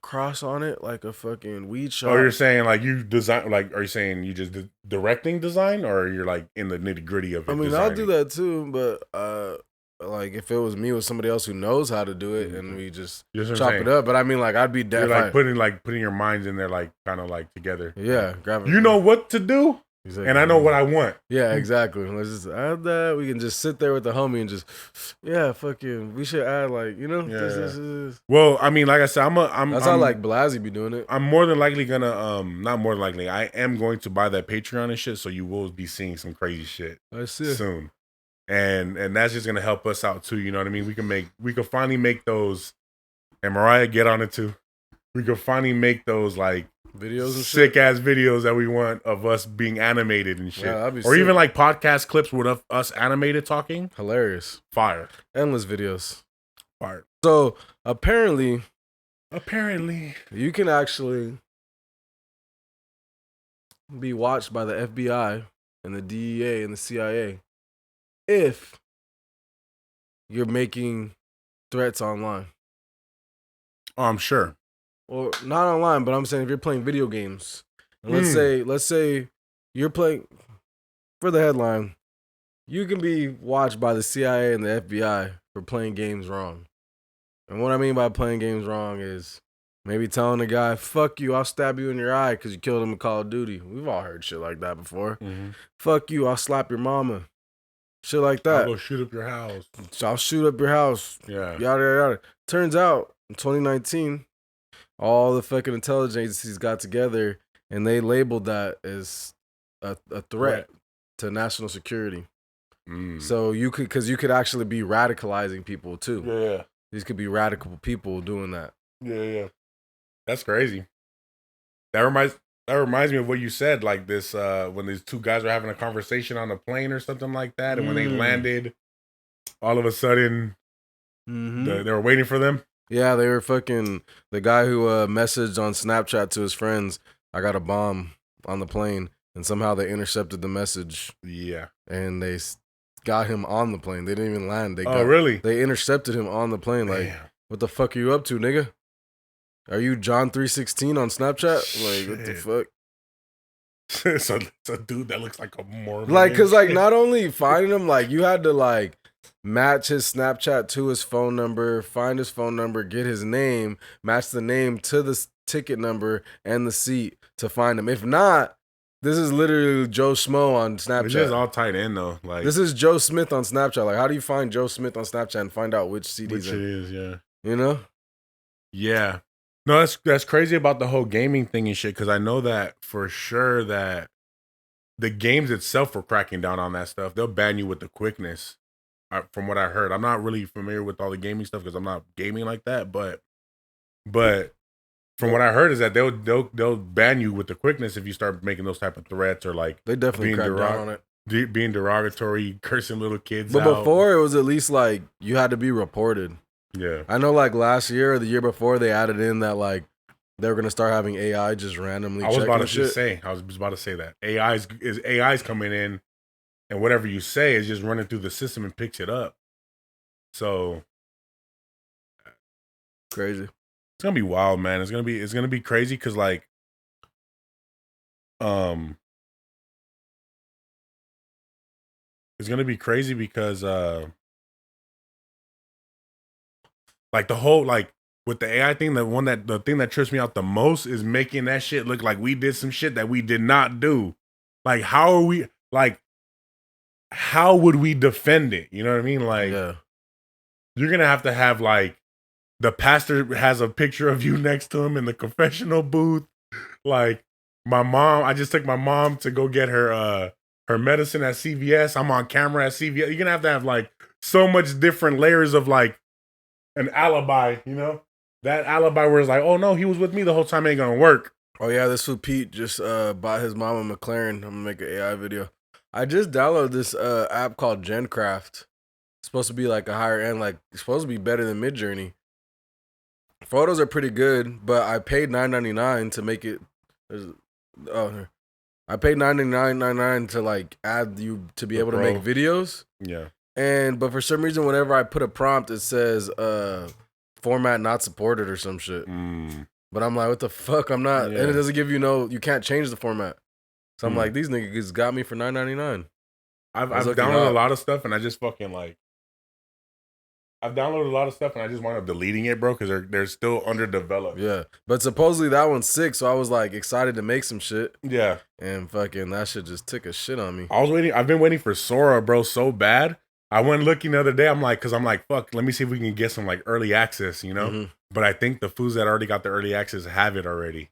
Speaker 2: cross on it like a fucking weed shop.
Speaker 1: Oh, you're saying like you design, like, are you saying you just directing design, or you're like in the nitty gritty of it?
Speaker 2: I mean,
Speaker 1: designing?
Speaker 2: I'll do that too, but like if it was me with somebody else who knows how to do it and we just chop it up. But I mean, like I'd be
Speaker 1: you're like putting your minds in there, like kind of like together.
Speaker 2: Yeah, grab it.
Speaker 1: You know what to do,
Speaker 2: exactly.
Speaker 1: And I know what I want.
Speaker 2: Yeah, exactly. Let's just add that. We can just sit there with the homie and just, fucking. We should add like, you know. This.
Speaker 1: Well, I mean, like I said,
Speaker 2: That's how like Blasey be doing it.
Speaker 1: I'm more than likely gonna not more than likely. I am going to buy that Patreon and shit, so you will be seeing some crazy shit soon. And that's just gonna help us out too. You know what I mean? We can finally make those, and Mariah get on it too. We can finally make those like
Speaker 2: videos and
Speaker 1: sick ass videos that we want of us being animated and shit, or
Speaker 2: sick.
Speaker 1: Even like podcast clips with us animated talking.
Speaker 2: Hilarious,
Speaker 1: fire,
Speaker 2: endless videos,
Speaker 1: fire.
Speaker 2: So apparently, you can actually be watched by the FBI and the DEA and the CIA if you're making threats online.
Speaker 1: Oh, I'm sure.
Speaker 2: Or not online, but I'm saying if you're playing video games. And let's say you're playing, for the headline, you can be watched by the CIA and the FBI for playing games wrong. And what I mean by playing games wrong is maybe telling a guy, fuck you, I'll stab you in your eye because you killed him in Call of Duty. We've all heard shit like that before.
Speaker 1: Mm-hmm.
Speaker 2: Fuck you, I'll slap your mama. Shit like that.
Speaker 1: I'll go shoot up your house.
Speaker 2: I'll shoot up your house.
Speaker 1: Yeah.
Speaker 2: Yada, yada, yada. Turns out, in 2019, all the fucking intelligence agencies got together and they labeled that as a threat to national security. So you could actually be radicalizing people too.
Speaker 1: Yeah.
Speaker 2: These could be radical people doing that.
Speaker 1: Yeah. That's crazy. That reminds me of what you said, like this when these two guys were having a conversation on a plane or something like that, and when they landed, all of a sudden they were waiting for them.
Speaker 2: Yeah, they were fucking the guy who messaged on Snapchat to his friends, I got a bomb on the plane, and somehow they intercepted the message.
Speaker 1: Yeah.
Speaker 2: And they got him on the plane. They didn't even land.
Speaker 1: Really?
Speaker 2: They intercepted him on the plane. Like, what the fuck are you up to, nigga? Are you John 316 on Snapchat?
Speaker 1: Shit.
Speaker 2: Like, what the fuck?
Speaker 1: So it's a dude that looks like a Mormon.
Speaker 2: Like, cause like not only finding him, like you had to like match his Snapchat to his phone number, find his phone number, get his name, match the name to the ticket number and the seat to find him. If not, this is literally Joe Schmo on Snapchat.
Speaker 1: It's just all tied in though. Like
Speaker 2: this is Joe Smith on Snapchat. Like, how do you find Joe Smith on Snapchat and find out which CD
Speaker 1: it is? Yeah,
Speaker 2: you know.
Speaker 1: Yeah. No, that's crazy about the whole gaming thing and shit, because I know that for sure that the games itself were cracking down on that stuff. They'll ban you with the quickness, from what I heard. I'm not really familiar with all the gaming stuff because I'm not gaming like that, but from what I heard is that they'll ban you with the quickness if you start making those type of threats or like
Speaker 2: they definitely crack down on it.
Speaker 1: Being derogatory, cursing little kids.
Speaker 2: But before it was at least like you had to be reported.
Speaker 1: Yeah.
Speaker 2: I know, like last year or the year before, they added in that like they were gonna start having AI just randomly.
Speaker 1: I was about to
Speaker 2: shit.
Speaker 1: say. I was about to say that AI's coming in, and whatever you say is just running through the system and picks it up. So
Speaker 2: Crazy.
Speaker 1: it's gonna be wild, man. It's gonna be crazy because like, it's gonna be crazy because like the whole like with the AI thing, the thing that trips me out the most is making that shit look like we did some shit that we did not do. Like how would we defend it? You know what I mean? Like you're gonna have like the pastor has a picture of you next to him in the confessional booth. Like my mom, I just took my mom to go get her medicine at CVS. I'm on camera at CVS. You're gonna have like so much different layers of like an alibi, you know? That alibi where it's like, oh no, he was with me the whole time, ain't gonna work.
Speaker 2: Oh yeah, this fool Pete just bought his mom a McLaren. I'm gonna make an AI video. I just downloaded this app called GenCraft. It's supposed to be like a higher end, like it's supposed to be better than Midjourney. Photos are pretty good, but I paid $9.99 to make it. I paid $9.99 to like add you to be able to make videos.
Speaker 1: Yeah.
Speaker 2: But for some reason, whenever I put a prompt, it says format not supported or some shit. But I'm like, what the fuck? I'm not, and it doesn't give you you can't change the format. So I'm like, these niggas got me for $9.99.
Speaker 1: I've downloaded a lot of stuff and I just fucking like, I've downloaded a lot of stuff and I just wound up deleting it, bro, because they're still underdeveloped.
Speaker 2: Yeah, but supposedly that one's sick, so I was like excited to make some shit.
Speaker 1: Yeah,
Speaker 2: and fucking that shit just took a shit on me.
Speaker 1: I've been waiting for Sora, bro, so bad. I went looking the other day. I'm like, fuck, let me see if we can get some like early access, you know. Mm-hmm. But I think the fools that already got the early access have it already,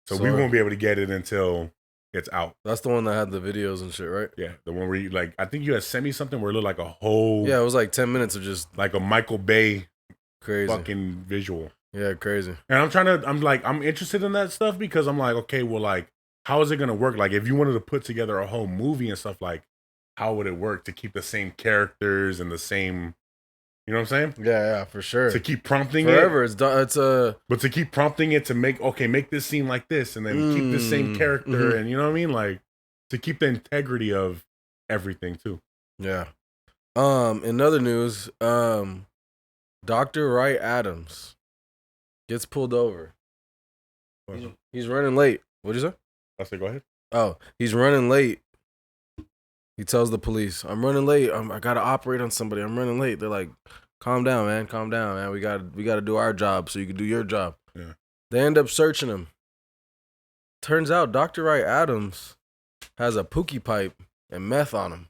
Speaker 1: so we won't be able to get it until it's out.
Speaker 2: That's the one that had the videos and shit, right?
Speaker 1: Yeah, the one where you like, I think you had sent me something where it looked like a whole.
Speaker 2: Yeah, it was like 10 minutes of just
Speaker 1: like a Michael Bay,
Speaker 2: crazy
Speaker 1: fucking visual.
Speaker 2: Yeah, crazy.
Speaker 1: And I'm interested in that stuff because I'm like, okay, well, like, how is it gonna work? Like, if you wanted to put together a whole movie and stuff, like, how would it work to keep the same characters and the same, you know what I'm saying?
Speaker 2: Yeah, for sure.
Speaker 1: To keep prompting
Speaker 2: forever, it's but
Speaker 1: to keep prompting it to make this scene like this, and then keep the same character, and you know what I mean, like to keep the integrity of everything too.
Speaker 2: Yeah. In other news, Dr. Wright Adams gets pulled over. He's running late. What'd you say?
Speaker 1: I said, go ahead.
Speaker 2: Oh, he's running late. He tells the police, I'm running late. I got to operate on somebody. I'm running late. They're like, calm down, man. Calm down, man. We got to do our job so you can do your job.
Speaker 1: Yeah.
Speaker 2: They end up searching him. Turns out Dr. Wright Adams has a pookie pipe and meth on him.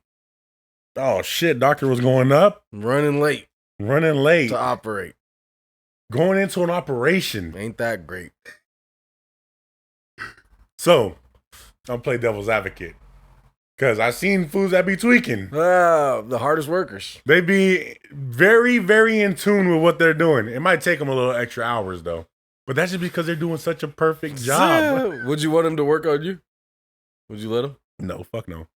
Speaker 1: Oh, shit. Doctor was going up?
Speaker 2: Running late. To operate.
Speaker 1: Going into an operation.
Speaker 2: Ain't that great.
Speaker 1: So, I'll play devil's advocate. Because I've seen fools that be tweaking.
Speaker 2: The hardest workers.
Speaker 1: They be very, very in tune with what they're doing. It might take them a little extra hours, though. But that's just because they're doing such a perfect job.
Speaker 2: Yeah. Would you want him to work on you? Would you let him?
Speaker 1: No, fuck no.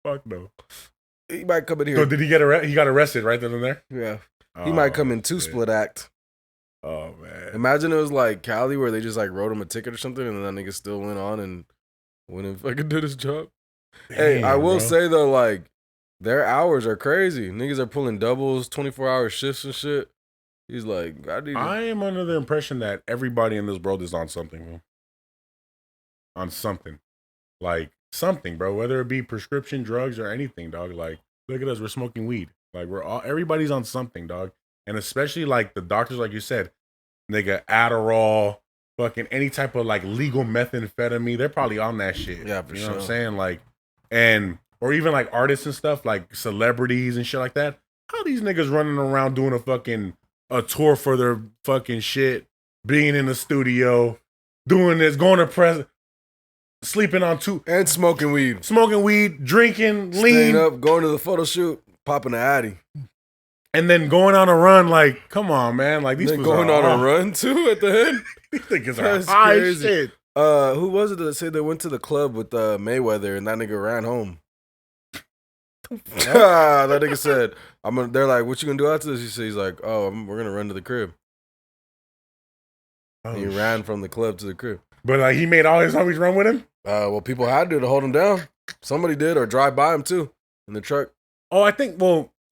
Speaker 1: Fuck no.
Speaker 2: He might come in here.
Speaker 1: So did he he got arrested right then and there?
Speaker 2: Yeah. He might come in split act.
Speaker 1: Oh, man.
Speaker 2: Imagine it was like Cali where they just like wrote him a ticket or something and then that nigga still went on and went and fucking did his job. Damn, hey, I will say though, like, their hours are crazy. Niggas are pulling doubles, 24-hour shifts and shit. He's like, I
Speaker 1: am under the impression that everybody in this world is on something, bro. On something. Like, something, bro. Whether it be prescription drugs or anything, dog. Like, look at us, we're smoking weed. Like, everybody's on something, dog. And especially, like, the doctors, like you said, nigga, Adderall, fucking any type of, like, legal methamphetamine, they're probably on that shit.
Speaker 2: Yeah, for sure.
Speaker 1: You know what I'm saying? Like, or even, like, artists and stuff, like, celebrities and shit like that. How these niggas running around doing a tour for their fucking shit, being in the studio, doing this, going to press, sleeping on
Speaker 2: and smoking weed,
Speaker 1: drinking,
Speaker 2: staying
Speaker 1: lean
Speaker 2: up, going to the photo shoot, popping an Addy,
Speaker 1: and then going on a run. Like, come on, man! Like these
Speaker 2: fools going on a run too at the end.
Speaker 1: These niggas are high crazy. Shit.
Speaker 2: Who was it that said they went to the club with Mayweather and that nigga ran home? That nigga said, they're like, what you gonna do after this? He's like, oh, we're gonna run to the crib. And he ran from the club to the crib.
Speaker 1: But like he made all his homies run with him?
Speaker 2: Well, people had to hold him down. Somebody did, or drive by him too in the truck.
Speaker 1: Oh, I think,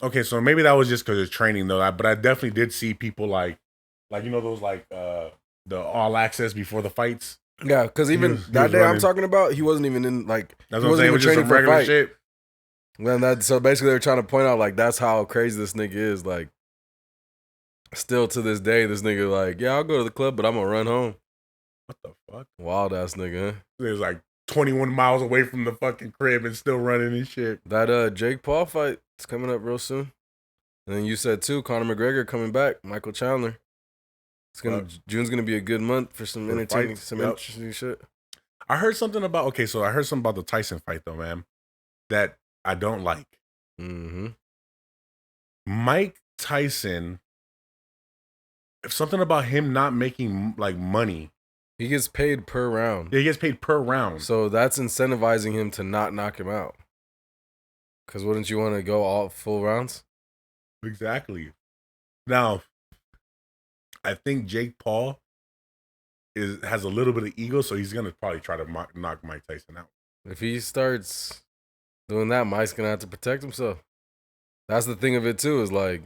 Speaker 1: okay, so maybe that was just because of training though. But I definitely did see people like you know those like the all access before the fights.
Speaker 2: Yeah, because even that day I'm talking about, he wasn't even in like
Speaker 1: that's
Speaker 2: he
Speaker 1: what I'm saying,
Speaker 2: wasn't even
Speaker 1: just
Speaker 2: training
Speaker 1: some regular
Speaker 2: for a fight.
Speaker 1: shit.
Speaker 2: Then so basically they're trying to point out like that's how crazy this nigga is. Like still to this day, this nigga like, yeah, I'll go to the club, but I'm gonna run home.
Speaker 1: What the fuck?
Speaker 2: Wild ass nigga, huh?
Speaker 1: It was like 21 miles away from the fucking crib and still running and shit.
Speaker 2: That Jake Paul fight is coming up real soon. And then you said too, Conor McGregor coming back, Michael Chandler. June's gonna be a good month for some entertaining, interesting shit.
Speaker 1: I heard something about the Tyson fight though, man, that I don't like.
Speaker 2: Mm-hmm.
Speaker 1: Mike Tyson, something about him not making like money.
Speaker 2: He gets paid per round.
Speaker 1: Yeah, he gets paid per round.
Speaker 2: So that's incentivizing him to not knock him out. Because wouldn't you want to go all full rounds?
Speaker 1: Exactly. Now, I think Jake Paul has a little bit of ego, so he's gonna probably try to knock Mike Tyson out.
Speaker 2: If he starts doing that, Mike's gonna have to protect himself. That's the thing of it too. Is like,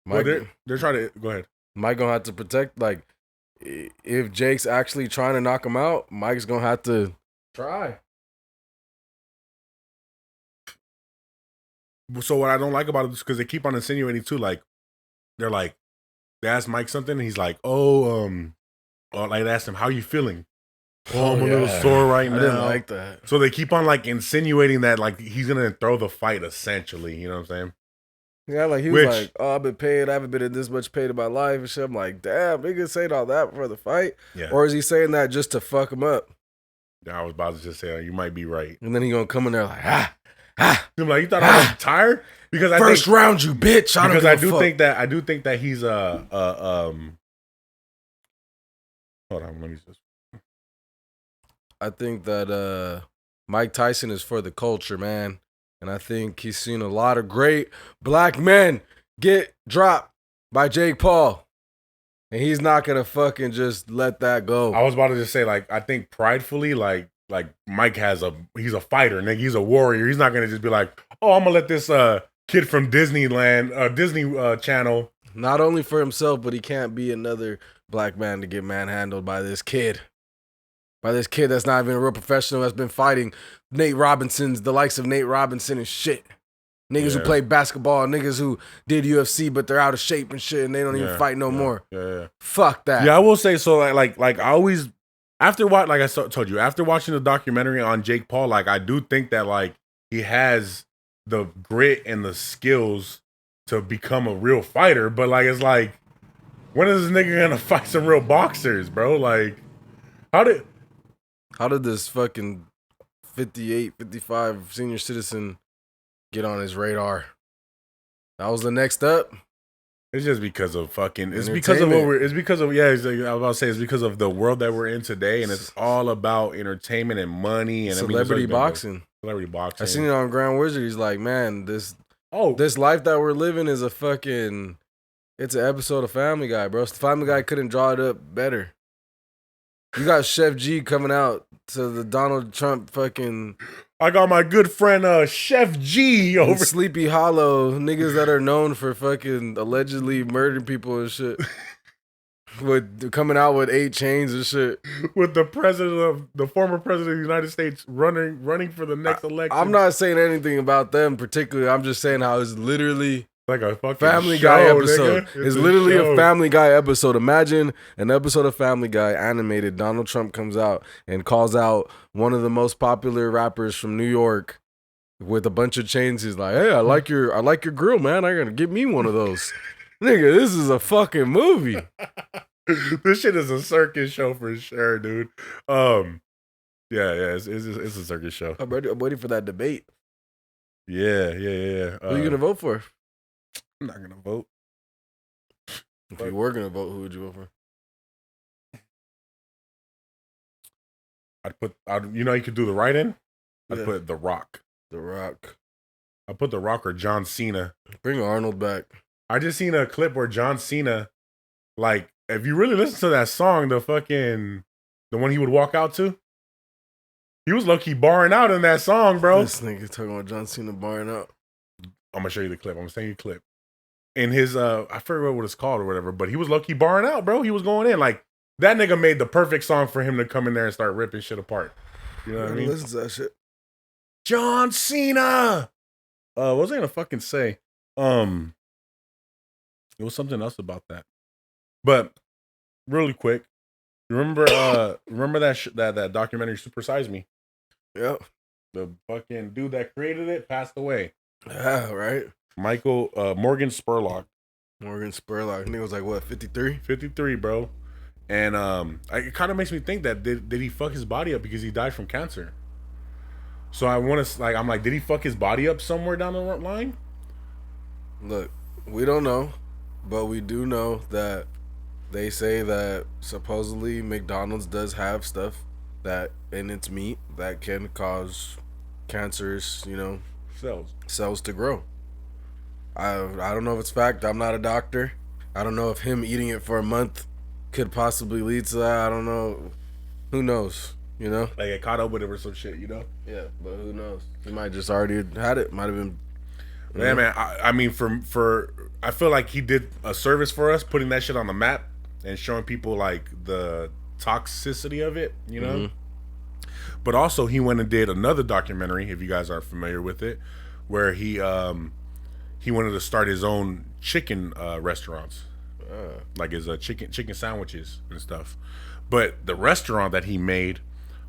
Speaker 1: Mike, well, they're trying to go ahead.
Speaker 2: Mike gonna have to protect. Like, if Jake's actually trying to knock him out, Mike's gonna have to try.
Speaker 1: So what I don't like about it is because they keep on insinuating too, like they asked Mike something, and he's like, like they asked him, how you feeling? Oh, I'm a little sore right now.
Speaker 2: I didn't like that.
Speaker 1: So they keep on like insinuating that like he's gonna throw the fight essentially. You know what I'm saying?
Speaker 2: Yeah, like he was like, oh, I've been paid. I haven't been in this much paid in my life and shit. I'm like, damn, nigga saying all that before the fight?
Speaker 1: Yeah.
Speaker 2: Or is he saying that just to fuck him up?
Speaker 1: Yeah, I was about to just say, you might be right.
Speaker 2: And then he gonna come in there like,
Speaker 1: I'm like, you thought I was tired? Because
Speaker 2: first round, you bitch.
Speaker 1: I do think that he's hold on, let me just.
Speaker 2: I think that Mike Tyson is for the culture, man. And I think he's seen a lot of great black men get dropped by Jake Paul. And he's not going to fucking just let that go.
Speaker 1: I was about to just say, like, I think pridefully, like Mike he's a fighter, nigga. He's a warrior. He's not going to just be like, oh, I'm going to let this kid from Disneyland, Disney Channel.
Speaker 2: Not only for himself, but he can't be another black man to get manhandled by this kid. By this kid that's not even a real professional, that's been fighting the likes of Nate Robinson and shit. Niggas who play basketball, niggas who did UFC, but they're out of shape and shit, and they don't even fight no more.
Speaker 1: Yeah.
Speaker 2: Fuck that.
Speaker 1: Yeah, I will say so. Like I always, told you, after watching the documentary on Jake Paul, like I do think that like he has the grit and the skills to become a real fighter, but like it's like, when is this nigga gonna fight some real boxers, bro? Like, how did
Speaker 2: this fucking 58, 55 senior citizen get on his radar? That was the next up.
Speaker 1: It's just because of fucking. It's because of what we're. It's because of I was about to say it's because of the world that we're in today, and it's all about entertainment and money and
Speaker 2: celebrity boxing.
Speaker 1: Celebrity boxing.
Speaker 2: I seen it on Grand Wizard. He's like, man, this life that we're living is a fucking. It's an episode of Family Guy, bro. Family Guy couldn't draw it up better. You got Chef G coming out to the Donald Trump fucking.
Speaker 1: I got my good friend Chef G over
Speaker 2: Sleepy Hollow, niggas that are known for fucking allegedly murdering people and shit. Coming out with 8 chains and shit.
Speaker 1: With the former president of the United States running for the next election.
Speaker 2: I'm not saying anything about them particularly. I'm just saying how it's literally
Speaker 1: like a fucking
Speaker 2: Family
Speaker 1: show,
Speaker 2: Guy episode.
Speaker 1: It's
Speaker 2: literally a Family Guy episode. Imagine an episode of Family Guy animated. Donald Trump comes out and calls out one of the most popular rappers from New York with a bunch of chains. He's like, "Hey, I like your grill, man. I gotta get me one of those." Nigga, this is a fucking movie.
Speaker 1: This shit is a circus show for sure, dude. It's a circus show.
Speaker 2: I'm waiting for that debate.
Speaker 1: Yeah.
Speaker 2: Who are you gonna vote for?
Speaker 1: I'm not gonna vote.
Speaker 2: If you were gonna vote, who would you vote for?
Speaker 1: You could do the write-in. I'd put The Rock.
Speaker 2: The Rock.
Speaker 1: I put The Rock or John Cena.
Speaker 2: Bring Arnold back.
Speaker 1: I just seen a clip where John Cena, like, if you really listen to that song, the one he would walk out to, he was low-key barring out in that song, bro.
Speaker 2: This nigga talking about John Cena barring out.
Speaker 1: I'm gonna show you the clip. I'm gonna send you a clip. In his I forget what it's called or whatever, but he was low-key barring out, bro. He was going in. Like, that nigga made the perfect song for him to come in there and start ripping shit apart. You know what I mean?
Speaker 2: Listen to that shit.
Speaker 1: John Cena. What was I gonna fucking say? It was something else about that. But really quick, remember that documentary Super Size Me?
Speaker 2: Yep.
Speaker 1: The fucking dude that created it passed away.
Speaker 2: Yeah, right.
Speaker 1: Morgan Spurlock.
Speaker 2: Morgan Spurlock. Nigga was like what, 53?
Speaker 1: 53, bro. And it kind of makes me think that did he fuck his body up because he died from cancer? So I want to I'm like, did he fuck his body up somewhere down the line?
Speaker 2: Look, we don't know, but we do know that they say that supposedly McDonald's does have stuff that in its meat that can cause cancerous, cells to grow. I don't know if it's fact. I'm not a doctor. I don't know if him eating it for a month could possibly lead to that. I don't know. Who knows? Like
Speaker 1: get caught up with it or some shit,
Speaker 2: Yeah, but who knows? He might just already had it. Might have been.
Speaker 1: Yeah, man. I mean, I feel like he did a service for us, putting that shit on the map and showing people like the toxicity of it,
Speaker 2: Mm-hmm.
Speaker 1: But also, he went and did another documentary, if you guys aren't familiar with it, where he wanted to start his own chicken restaurants, like his chicken sandwiches and stuff. But the restaurant that he made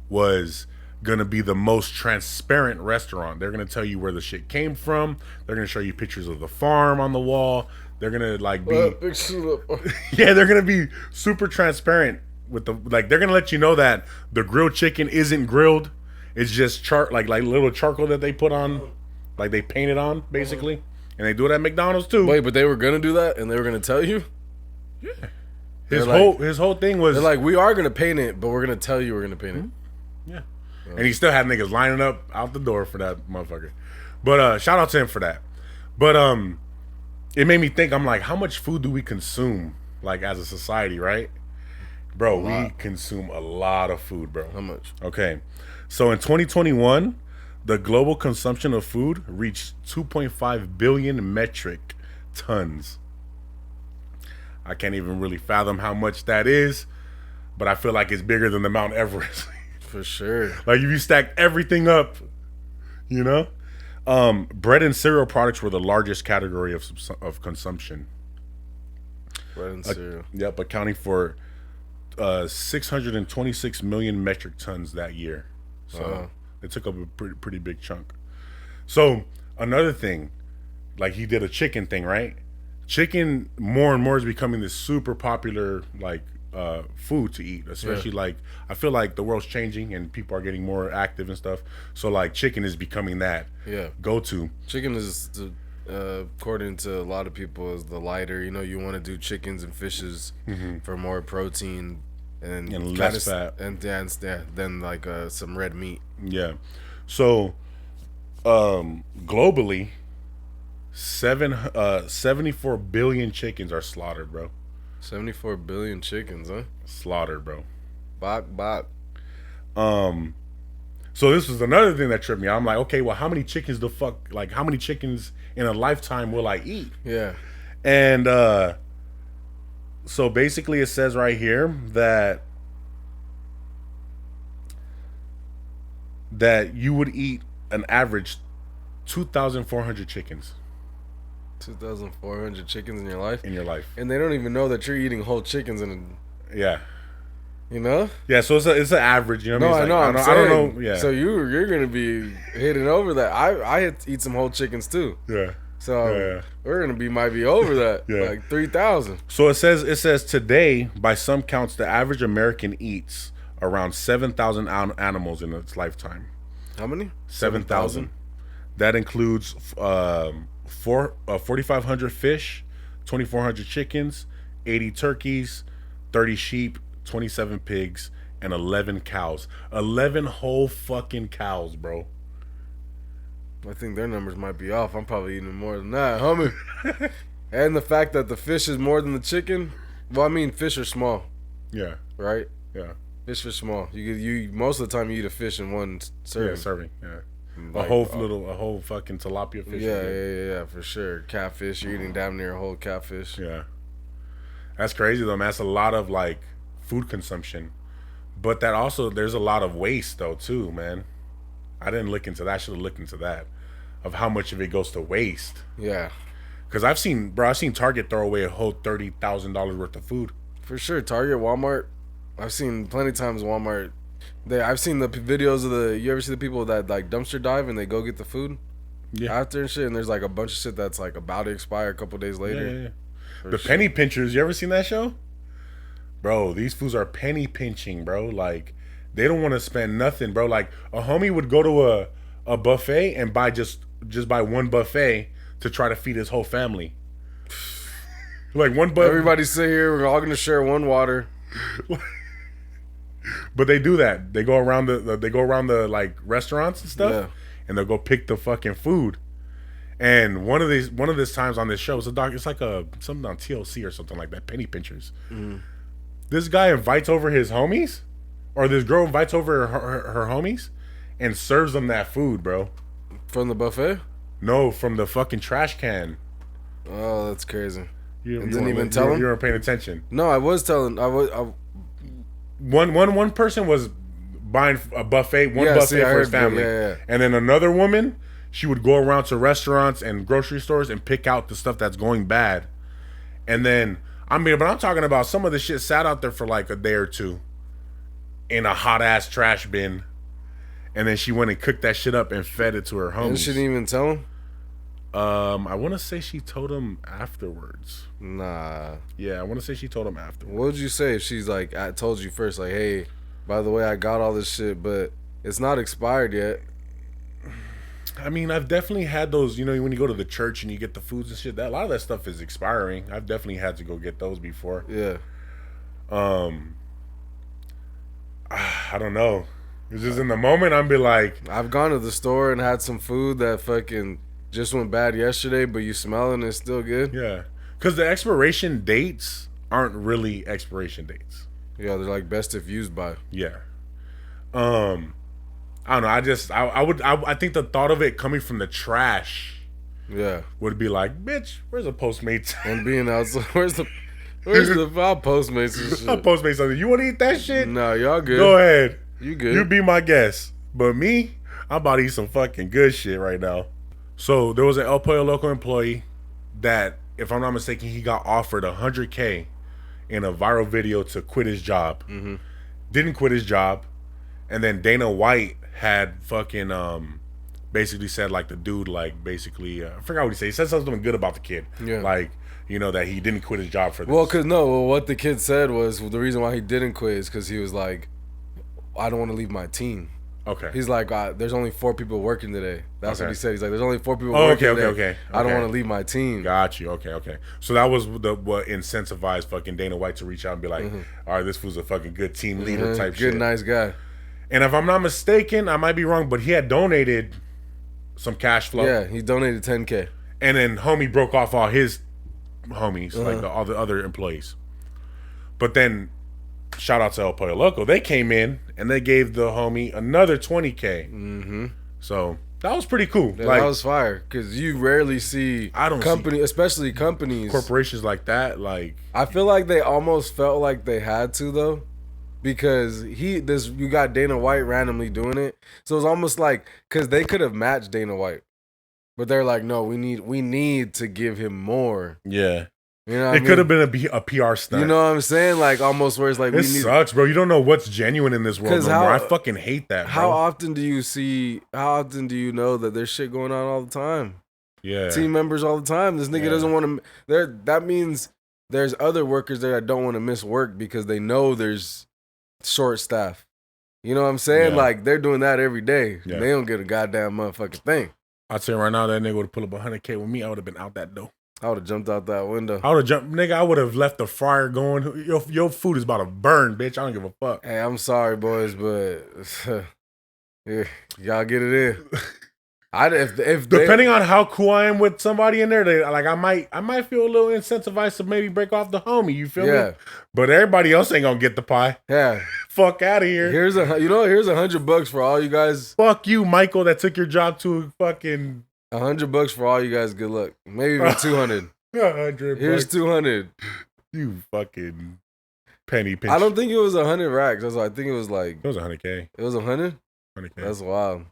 Speaker 1: was gonna be the most transparent restaurant. They're gonna tell you where the shit came from. They're gonna show you pictures of the farm on the wall. They're gonna they're gonna be super transparent with they're gonna let you know that the grilled chicken isn't grilled. It's just like little charcoal that they put on, like they paint it on basically, and they do it at McDonald's too.
Speaker 2: Wait, but they were gonna do that, and they were gonna tell you?
Speaker 1: Yeah. His whole thing was
Speaker 2: they're like, we are gonna paint it, but we're gonna tell you we're gonna paint it.
Speaker 1: Yeah. And he still had niggas lining up out the door for that motherfucker. But shout out to him for that. But it made me think, I'm like, how much food do we consume like as a society, right? Bro, we consume a lot of food, bro.
Speaker 2: How much?
Speaker 1: Okay. So in 2021, the global consumption of food reached 2.5 billion metric tons. I can't even really fathom how much that is, but I feel like it's bigger than the Mount Everest.
Speaker 2: For sure.
Speaker 1: Like if you stack everything up, bread and cereal products were the largest category of consumption.
Speaker 2: Bread and cereal.
Speaker 1: Yep, accounting for 626 million metric tons that year. So it took up a pretty big chunk. So another thing, like he did a chicken thing, right? Chicken more and more is becoming this super popular food to eat, especially like I feel like the world's changing and people are getting more active and stuff. So like chicken is becoming that go-to.
Speaker 2: Chicken is according to a lot of people is the lighter. You want to do chickens and fishes for more protein and
Speaker 1: less fat
Speaker 2: and then like some red meat.
Speaker 1: Yeah. So globally 74 billion chickens are slaughtered, bro.
Speaker 2: 74 billion chickens, huh?
Speaker 1: Slaughtered, bro.
Speaker 2: Bok.
Speaker 1: So this was another thing that tripped me out. I'm like, okay, well, how many chickens how many chickens in a lifetime will I eat?
Speaker 2: Yeah.
Speaker 1: And so basically it says right here that you would eat an average 2,400 chickens.
Speaker 2: 2,400 chickens in your life?
Speaker 1: In your life.
Speaker 2: And they don't even know that you're eating whole chickens
Speaker 1: Yeah.
Speaker 2: Yeah,
Speaker 1: so it's an average, you know what I mean?
Speaker 2: No, I know.
Speaker 1: I don't know. Yeah.
Speaker 2: So you're gonna be hitting over that. I had to eat some whole chickens too.
Speaker 1: Yeah.
Speaker 2: So we're gonna might be over that.
Speaker 1: Yeah.
Speaker 2: Like 3,000.
Speaker 1: So it says today, by some counts, the average American eats around 7,000 animals in its lifetime.
Speaker 2: How many?
Speaker 1: 7,000. That includes 4,500 fish, 2,400 chickens, 80 turkeys, 30 sheep, 27 pigs, and 11 cows. 11 whole fucking cows, bro.
Speaker 2: I think their numbers might be off. I'm probably eating more than that, homie. And the fact that the fish is more than the chicken. Well, I mean, fish are small.
Speaker 1: Yeah.
Speaker 2: Right?
Speaker 1: Yeah.
Speaker 2: Fish are small. You most of the time you eat a fish in one serving.
Speaker 1: Yeah, serving. Yeah.
Speaker 2: Like,
Speaker 1: a whole fucking tilapia fish.
Speaker 2: Yeah, for sure. Catfish. You're eating damn near a whole catfish.
Speaker 1: Yeah. That's crazy though, man. That's a lot of like food consumption. But that also there's a lot of waste though too, man. I didn't look into that. I should have looked into that. Of how much of it goes to waste.
Speaker 2: Yeah.
Speaker 1: Cause I've seen Target throw away a whole $30,000 worth of food.
Speaker 2: For sure. Target, Walmart. I've seen plenty of times Walmart. I've seen the videos of you ever see the people that like dumpster dive and they go get the food after and shit, and there's like a bunch of shit that's like about to expire a couple days later.
Speaker 1: Yeah. The penny pinchers, you ever seen that show? Bro, these fools are penny pinching, bro. Like, they don't want to spend nothing, bro. Like, a homie would go to a buffet and buy just buy one buffet to try to feed his whole family. Like one buffet.
Speaker 2: Everybody sit here, we're all gonna share one water.
Speaker 1: But they do that. They go around the like restaurants and stuff, and they'll go pick the fucking food. And one of these times on this show, it's like something on TLC or something like that. Penny pinchers. Mm-hmm. This guy invites over his homies, or this girl invites over her homies, and serves them that food, bro.
Speaker 2: From the buffet?
Speaker 1: No, from the fucking trash can.
Speaker 2: Oh, that's crazy.
Speaker 1: You
Speaker 2: didn't even tell him?
Speaker 1: You weren't paying attention.
Speaker 2: No, I was telling.
Speaker 1: One person was buying a buffet, buffet for his family, and then another woman, she would go around to restaurants and grocery stores and pick out the stuff that's going bad. And then but I'm talking about some of the shit sat out there for like a day or two in a hot ass trash bin, and then she went and cooked that shit up and fed it to her homies.
Speaker 2: And she didn't even tell him.
Speaker 1: I want to say she told him afterwards.
Speaker 2: Nah.
Speaker 1: Yeah, I want to say she told him afterwards.
Speaker 2: What would you say if she's like, I told you first, like, hey, by the way, I got all this shit, but it's not expired yet.
Speaker 1: I mean, I've definitely had those, when you go to the church and you get the foods and shit, a lot of that stuff is expiring. I've definitely had to go get those before.
Speaker 2: Yeah.
Speaker 1: I don't know. It's just in the moment, I'd be like...
Speaker 2: I've gone to the store and had some food that fucking just went bad yesterday, but you smell it and it's still good.
Speaker 1: Yeah. Because the expiration dates aren't really expiration dates.
Speaker 2: Yeah, they're like best if used by.
Speaker 1: Yeah. I don't know. I think the thought of it coming from the trash, would be like, bitch, where's the Postmates?
Speaker 2: And being outside, where's the I'll Postmates and shit.
Speaker 1: I'll Postmates something. You want to eat that shit?
Speaker 2: No, y'all good.
Speaker 1: Go ahead.
Speaker 2: You good?
Speaker 1: You be my guest. But me, I'm about to eat some fucking good shit right now. So there was an El Pollo Loco employee that, if I'm not mistaken, he got offered $100K in a viral video to quit his job. Mm-hmm. Didn't quit his job. And then Dana White had fucking basically said like the dude like basically I forgot what he said. He said something good about the kid. Yeah. Like, that he didn't quit his job for this.
Speaker 2: Well, what the kid said was the reason why he didn't quit is because he was like, I don't want to leave my team. Okay. He's like, there's only 4 people working today. That's what he said. He's like, there's only 4 people working today. Okay. I don't want to leave my team.
Speaker 1: Got you. Okay. So that was what incentivized fucking Dana White to reach out and be like, all right, this was a fucking good team leader type shit.
Speaker 2: Good, nice guy.
Speaker 1: And if I'm not mistaken, I might be wrong, but he had donated some cash flow.
Speaker 2: Yeah, he donated $10K.
Speaker 1: And then homie broke off all his homies, like all the other employees. But then, shout out to El Pollo Loco. They came in and they gave the homie another $20K. Mm-hmm. So that was pretty cool.
Speaker 2: Yeah, that was fire because you rarely see especially companies,
Speaker 1: corporations like that. Like,
Speaker 2: I feel like they almost felt like they had to though, because you got Dana White randomly doing it, so it's almost like because they could have matched Dana White, but they're like, no, we need to give him more.
Speaker 1: Yeah. It could have been a PR stunt.
Speaker 2: You know what I'm saying? Like almost where it's like
Speaker 1: it sucks, bro. You don't know what's genuine in this world no more. I fucking hate that, bro.
Speaker 2: How often do you know that there's shit going on all the time?
Speaker 1: Yeah.
Speaker 2: Team members all the time. This nigga doesn't want to. That means there's other workers there that don't want to miss work because they know there's short staff. You know what I'm saying? Yeah. Like they're doing that every day. Yeah. They don't get a goddamn motherfucking thing.
Speaker 1: I'd say right now that nigga would have pulled up $100K with me. I would have been out that door.
Speaker 2: I would have jumped out that window.
Speaker 1: Nigga, I would have left the fryer going. Your food is about to burn, bitch. I don't give a fuck.
Speaker 2: Hey, I'm sorry, boys, but yeah, y'all get it in. If
Speaker 1: Depending on how cool I am with somebody in there, I might feel a little incentivized to maybe break off the homie. You feel me? But everybody else ain't gonna get the pie.
Speaker 2: Yeah.
Speaker 1: Fuck out of here.
Speaker 2: Here's $100 for all you guys.
Speaker 1: Fuck you, Michael, that took your job to fucking
Speaker 2: $100 for all you guys. Good luck. Maybe even 200.
Speaker 1: 100.
Speaker 2: Here's 200.
Speaker 1: You fucking penny pinch.
Speaker 2: I don't think it was 100 racks. That's why I think it was like.
Speaker 1: It was 100K.
Speaker 2: It was 100.
Speaker 1: 100K.
Speaker 2: That's wild.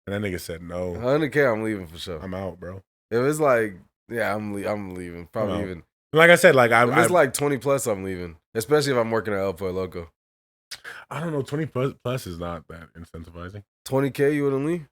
Speaker 1: And that nigga said no.
Speaker 2: 100K. I'm leaving for sure.
Speaker 1: I'm out, bro.
Speaker 2: If it's like, yeah, I'm leaving. Probably even.
Speaker 1: Like I said, like
Speaker 2: if it's like 20 plus, I'm leaving. Especially if I'm working at El Pollo Loco.
Speaker 1: I don't know. 20 plus is not that incentivizing.
Speaker 2: 20K, you wouldn't leave?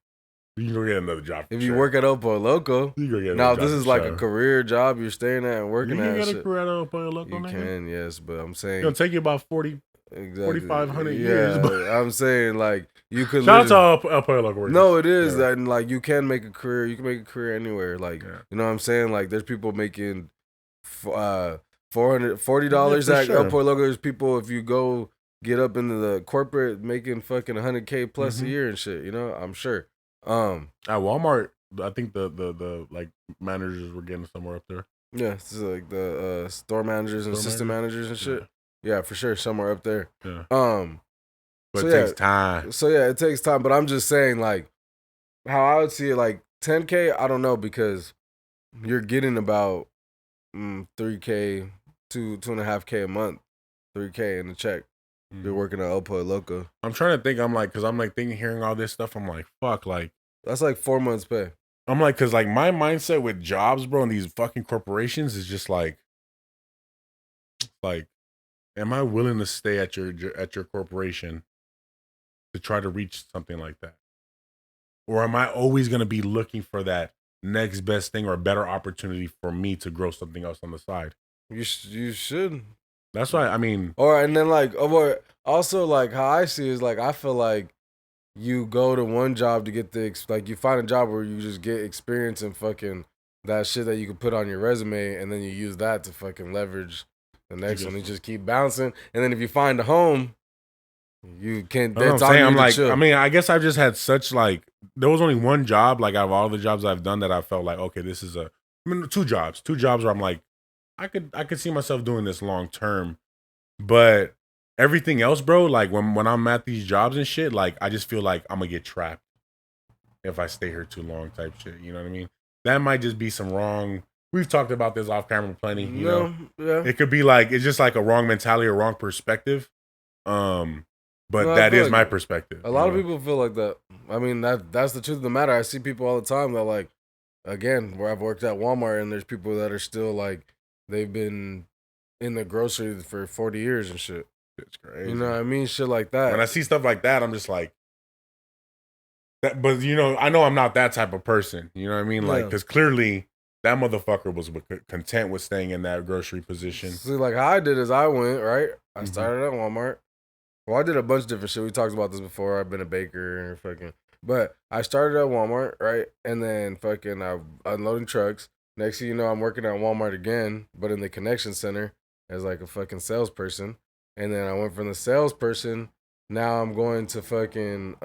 Speaker 1: You can go get another job.
Speaker 2: If you work at El Pollo Loco.
Speaker 1: You go get
Speaker 2: now, if this is like a career job you're staying at and working at.
Speaker 1: You can get a career at El Pollo Loco.
Speaker 2: You can, yes, but I'm saying.
Speaker 1: It's going to take you about 4,500 years.
Speaker 2: But I'm saying, like, you could.
Speaker 1: Shout out to El Pollo Loco.
Speaker 2: No, it is that, and like, you can make a career. You can make a career anywhere. Like, you know what I'm saying? Like, there's people making $440 at El Pollo Loco. There's people, if you go get up into the corporate, making fucking 100K plus a year and shit. You know, I'm sure. At
Speaker 1: Walmart, I think the like managers were getting somewhere up there.
Speaker 2: Yeah, it's like the store managers and assistant managers and shit. Yeah, for sure, somewhere up there.
Speaker 1: Yeah.
Speaker 2: But
Speaker 1: it takes time.
Speaker 2: So yeah, it takes time. But I'm just saying, like, how I would see it, like 10K. I don't know, because you're getting about 3K, 2.5K a month, 3K in the check. You're working at El Pollo Loco.
Speaker 1: I'm trying to think. I'm like, because I'm like thinking, hearing all this stuff. I'm like, fuck, like
Speaker 2: that's like 4 months pay.
Speaker 1: I'm like, because like my mindset with jobs, bro, and these fucking corporations is just like, am I willing to stay at your corporation to try to reach something like that, or am I always gonna be looking for that next best thing or a better opportunity for me to grow something else on the side?
Speaker 2: You should.
Speaker 1: That's why, I mean.
Speaker 2: Or, and then like, or also like how I see it is like, I feel like you go to one job to get like you find a job where you just get experience and fucking that shit that you can put on your resume, and then you use that to fucking leverage the next one. You just keep bouncing, and then if you find a home, you can. That's all you need to chill.
Speaker 1: I mean, I guess I've just had such like, there was only one job like out of all the jobs I've done that I felt like, okay, this is two jobs where I'm like, I could see myself doing this long term, but everything else, bro, like when I'm at these jobs and shit, like I just feel like I'm gonna get trapped if I stay here too long, type shit. You know what I mean? That might just be some wrong. We've talked about this off camera plenty. You know,
Speaker 2: yeah.
Speaker 1: It could be like it's just like a wrong mentality or wrong perspective. But that is my perspective.
Speaker 2: A lot of people feel like that. I mean, that's the truth of the matter. I see people all the time that like, again, where I've worked at Walmart, and there's people that are still like, they've been in the grocery for 40 years and shit.
Speaker 1: It's crazy.
Speaker 2: You know what I mean? Shit like that.
Speaker 1: When I see stuff like that, I'm just like, but you know, I know I'm not that type of person. You know what I mean? Like, because clearly that motherfucker was content with staying in that grocery position.
Speaker 2: See, like how I did is I went, right? I started at Walmart. Well, I did a bunch of different shit. We talked about this before. I've been a baker and fucking, but I started at Walmart, right? And then fucking I'm unloading trucks. Next thing you know, I'm working at Walmart again, but in the connection center as like a fucking salesperson. And then I went from the salesperson. Now I'm going to fucking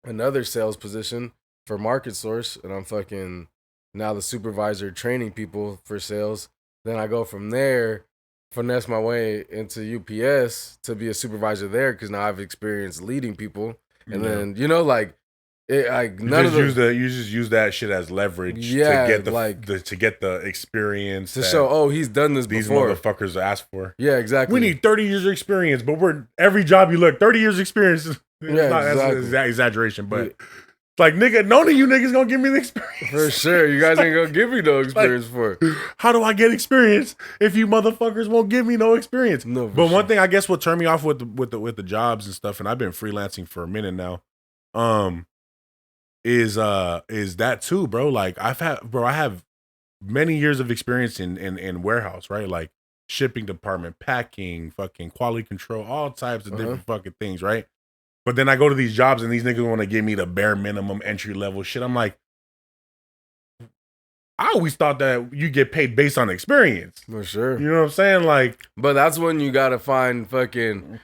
Speaker 2: another sales position for Market Source, and I'm fucking now the supervisor training people for sales. Then I go from there, finesse my way into UPS to be a supervisor there because now I've experienced leading people. And then, you know, like, you
Speaker 1: just use that shit as leverage to get to get the experience
Speaker 2: to show he's done this before.
Speaker 1: These motherfuckers asked for.
Speaker 2: Yeah, exactly.
Speaker 1: We need 30 years of experience, but every job you look 30 years of experience. That's an exaggeration, but like, nigga, none of you niggas gonna give me the experience
Speaker 2: for sure. You guys ain't gonna give me no experience for it.
Speaker 1: How do I get experience if you motherfuckers won't give me no experience?
Speaker 2: No,
Speaker 1: but one thing I guess what turned me off with the jobs and stuff, and I've been freelancing for a minute now. Is that too, bro? Like I have many years of experience in warehouse, right? Like shipping department, packing, fucking quality control, all types of different fucking things, right? But then I go to these jobs and these niggas want to give me the bare minimum entry level shit. I'm like, I always thought that you get paid based on experience.
Speaker 2: For sure.
Speaker 1: You know what I'm saying? Like,
Speaker 2: but that's when you gotta find fucking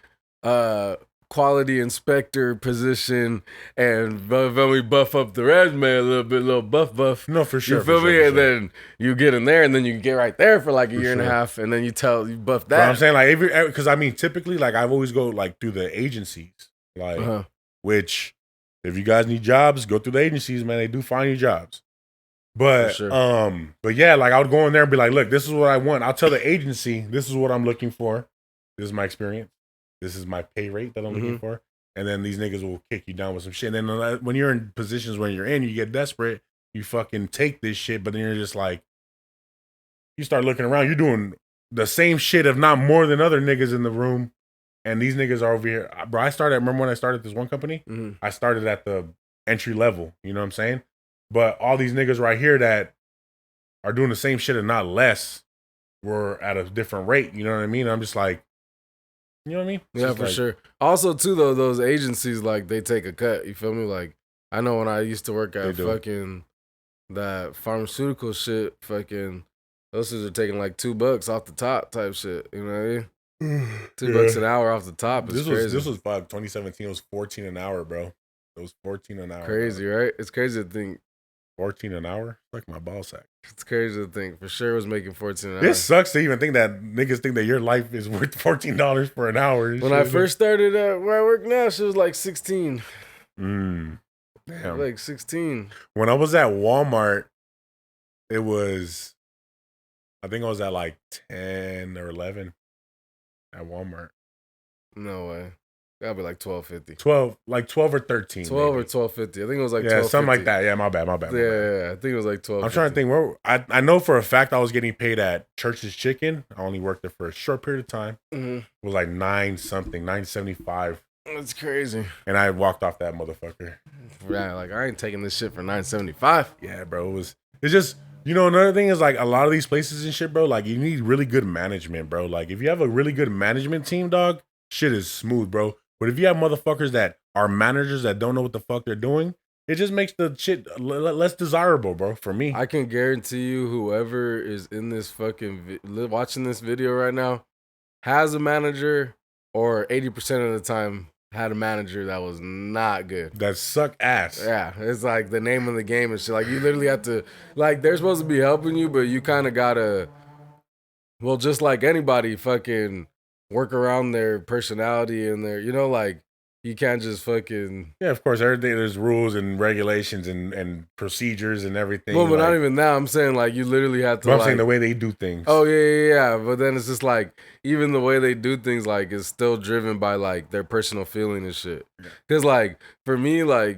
Speaker 2: quality inspector position and when we buff up the resume a little buff.
Speaker 1: No, for sure.
Speaker 2: You feel
Speaker 1: for
Speaker 2: me?
Speaker 1: Sure,
Speaker 2: And then you get in there, and then you can get right there for like a year and a
Speaker 1: sure.
Speaker 2: half, and then you buff
Speaker 1: But
Speaker 2: that.
Speaker 1: I'm saying like because I mean typically like I've always go like through the agencies, like which if you guys need jobs, go through the agencies, man. They do find you jobs. But
Speaker 2: sure.
Speaker 1: but yeah, like I would go in there and be like, look, this is what I want. I'll tell the agency, this is what I'm looking for. This is my experience. This is my pay rate that I'm looking for. And then these niggas will kick you down with some shit. And then when you're in positions when you're in, you get desperate, you fucking take this shit, but then you're just like, you start looking around, you're doing the same shit, if not more than other niggas in the room. And these niggas are over here. Bro, remember when I started this one company? I started at the entry level, you know what I'm saying? But all these niggas right here that are doing the same shit and not less were at a different rate, you know what I mean? I'm just like, you know what I mean?
Speaker 2: Yeah, for sure. Also, too, though, those agencies, like, they take a cut. You feel me? Like, I know when I used to work at fucking that pharmaceutical shit, fucking, those dudes are taking like $2 off the top type shit. You know what I mean? $2 an hour off the top is crazy.
Speaker 1: This was 2017. It was 14 an hour, bro. It was 14 an hour.
Speaker 2: Crazy,
Speaker 1: bro.
Speaker 2: right? It's crazy to think.
Speaker 1: 14 an hour? Like my ball sack.
Speaker 2: It's crazy to think. For sure was making 14 an hour.
Speaker 1: This sucks to even think that niggas think that your life is worth $14 for an hour.
Speaker 2: When I first started at where I work now, she was like 16.
Speaker 1: Damn.
Speaker 2: Like 16.
Speaker 1: When I was at Walmart, it was, I think I was at like 10 or 11 at Walmart.
Speaker 2: No way. That'd be like 12.50.
Speaker 1: 12 or 13.
Speaker 2: 12
Speaker 1: maybe.
Speaker 2: or 12.50. I think it was like 12.50.
Speaker 1: Yeah, something like that. Yeah, my bad.
Speaker 2: Yeah, I think it was like 12.
Speaker 1: I'm trying to think where I know for a fact I was getting paid at Church's Chicken. I only worked there for a short period of time. It was like 9.75.
Speaker 2: That's crazy.
Speaker 1: And I walked off that motherfucker.
Speaker 2: Yeah, like I ain't taking this shit for 9.75.
Speaker 1: Yeah, bro. It's just, another thing is like a lot of these places and shit, bro, like you need really good management, bro. Like if you have a really good management team, dog, shit is smooth, bro. But if you have motherfuckers that are managers that don't know what the fuck they're doing, it just makes the shit less desirable, bro, for me.
Speaker 2: I can guarantee you whoever is in this fucking watching this video right now has a manager or 80% of the time had a manager that was not good.
Speaker 1: That suck ass.
Speaker 2: Yeah, it's like the name of the game and shit. Like you literally have to, like they're supposed to be helping you, but you kind of gotta, well, just like anybody, fucking work around their personality and their, like you can't just fucking.
Speaker 1: Yeah, of course, everything, there's rules and regulations and procedures and everything.
Speaker 2: Well, but not even that. I'm saying like you literally have to.
Speaker 1: But I'm saying the way they do things.
Speaker 2: Oh yeah. But then it's just like even the way they do things like is still driven by like their personal feeling and shit. Because like for me, like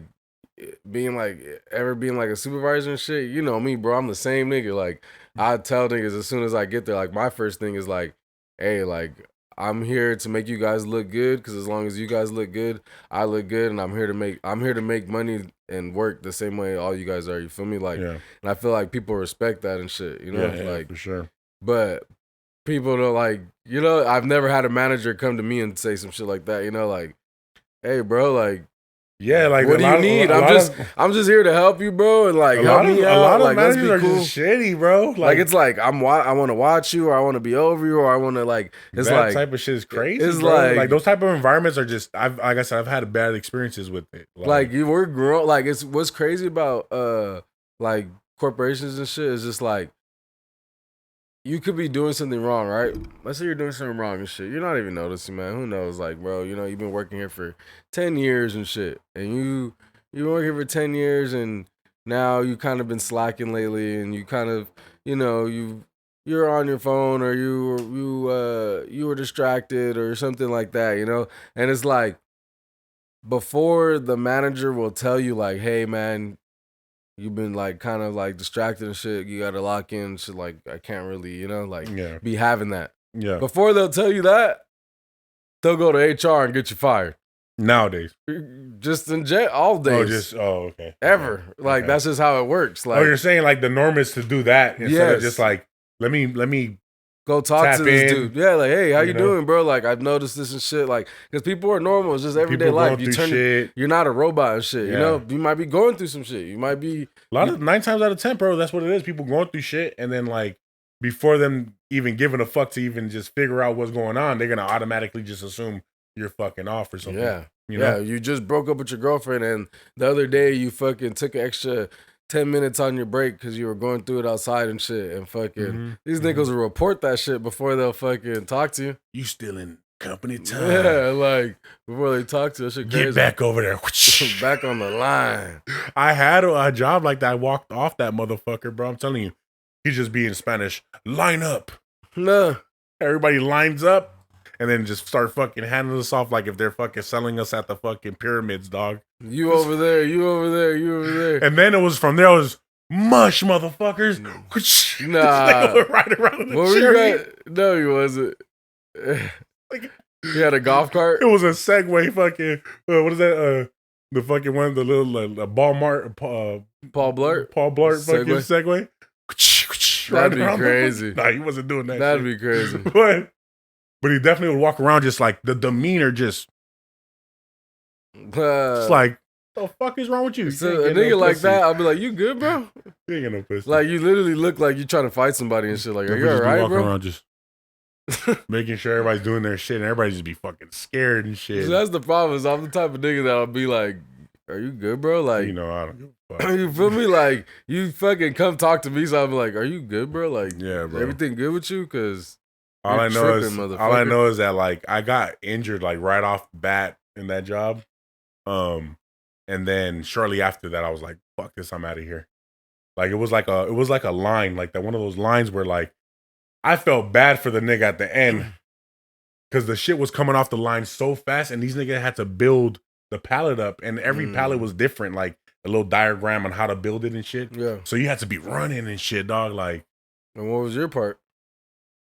Speaker 2: being like a supervisor and shit, you know me, bro. I'm the same nigga. Like I tell niggas as soon as I get there, like my first thing is like, hey, like I'm here to make you guys look good because as long as you guys look good, I look good, and I'm here to make money and work the same way all you guys are. You feel me? Like, and I feel like people respect that and shit. You know, like
Speaker 1: for sure.
Speaker 2: But people don't like. I've never had a manager come to me and say some shit like that. Like, hey, bro, like.
Speaker 1: Yeah, like
Speaker 2: what do you need? I'm just here to help you, bro, and like help me out.
Speaker 1: A lot of
Speaker 2: like,
Speaker 1: managers are just shitty, bro.
Speaker 2: Like it's like I want to watch you, or I want to be over you, or I want to like. It's
Speaker 1: that
Speaker 2: like
Speaker 1: type of shit is crazy.
Speaker 2: It's
Speaker 1: bro. Like those type of environments are just. Like I said, I've had bad experiences with it.
Speaker 2: Like you were grown. Like it's what's crazy about like corporations and shit is just like. You could be doing something wrong, right? Let's say you're doing something wrong and shit. You're not even noticing, man. Who knows? Like, bro, you've been working here for 10 years and shit. And you've been working for 10 years and now you kind of been slacking lately and you kind of, you're on your phone or you were distracted or something like that, And it's like, before the manager will tell you like, hey, man, you've been like kind of like distracted and shit. You got to lock in and shit. Like I can't really, be having that.
Speaker 1: Yeah.
Speaker 2: Before they'll tell you that, they'll go to HR and get you fired.
Speaker 1: Nowadays,
Speaker 2: just in jail all days.
Speaker 1: Okay.
Speaker 2: Ever like that's just how it works. Like
Speaker 1: you're saying like the norm is to do that instead of just like let me
Speaker 2: go talk to this dude. Yeah, like, hey, how you doing, bro? Like, I've noticed this and shit. Like, because people are normal. It's just everyday life. You're not a robot and shit.
Speaker 1: Yeah.
Speaker 2: You might be going through some shit. You might be
Speaker 1: 9 times out of 10, bro. That's what it is. People going through shit, and then like before them even giving a fuck to even just figure out what's going on, they're gonna automatically just assume you're fucking off or something.
Speaker 2: Yeah.
Speaker 1: You know?
Speaker 2: You just broke up with your girlfriend, and the other day you fucking took an extra 10 minutes on your break because you were going through it outside and shit. And fucking these niggas will report that shit before they'll fucking talk to you.
Speaker 1: You still in company time.
Speaker 2: Yeah, like before they talk to you, that shit crazy.
Speaker 1: Get back over there.
Speaker 2: Back on the line.
Speaker 1: I had a job like that. I walked off that motherfucker, bro. I'm telling you. He'd just be in Spanish. Line up.
Speaker 2: No.
Speaker 1: Everybody lines up. And then just start fucking handing us off like if they're fucking selling us at the fucking pyramids, dog.
Speaker 2: You over there, you over there, you over there.
Speaker 1: And then it was from there, it was mush, motherfuckers.
Speaker 2: Nah.
Speaker 1: They were right around the
Speaker 2: What were you got? No, he wasn't.
Speaker 1: Like,
Speaker 2: he had a golf cart?
Speaker 1: It was a Segway fucking, what is that? The fucking one, the little Walmart,
Speaker 2: Paul Blart?
Speaker 1: Paul Blart fucking Segway.
Speaker 2: That'd be crazy.
Speaker 1: Nah, he wasn't doing that
Speaker 2: That'd
Speaker 1: shit.
Speaker 2: be crazy.
Speaker 1: But he definitely would walk around just like the demeanor just it's like, the fuck is wrong with you?
Speaker 2: So a nigga like that, I'll be like, you good, bro?
Speaker 1: You ain't got no pussy.
Speaker 2: Like, you literally look like you trying to fight somebody and shit. Like, are you alright,
Speaker 1: walking
Speaker 2: bro?
Speaker 1: around just making sure everybody's doing their shit and everybody just be fucking scared and shit.
Speaker 2: So that's the problem. Is I'm the type of nigga that'll be like, are you good, bro? Like,
Speaker 1: you know, I don't give a fuck.
Speaker 2: You feel me? Like, you fucking come talk to me, so I'll be like, are you good, bro? Like,
Speaker 1: yeah, bro.
Speaker 2: Everything good with you? Because
Speaker 1: all I know is that like I got injured like right off the bat in that job. And then shortly after that I was like, fuck this, I'm out of here. Like it was like a line, like that one of those lines where like I felt bad for the nigga at the end because the shit was coming off the line so fast and these niggas had to build the pallet up and every pallet was different, like a little diagram on how to build it and shit.
Speaker 2: Yeah.
Speaker 1: So you had to be running and shit, dog. Like,
Speaker 2: and what was your part?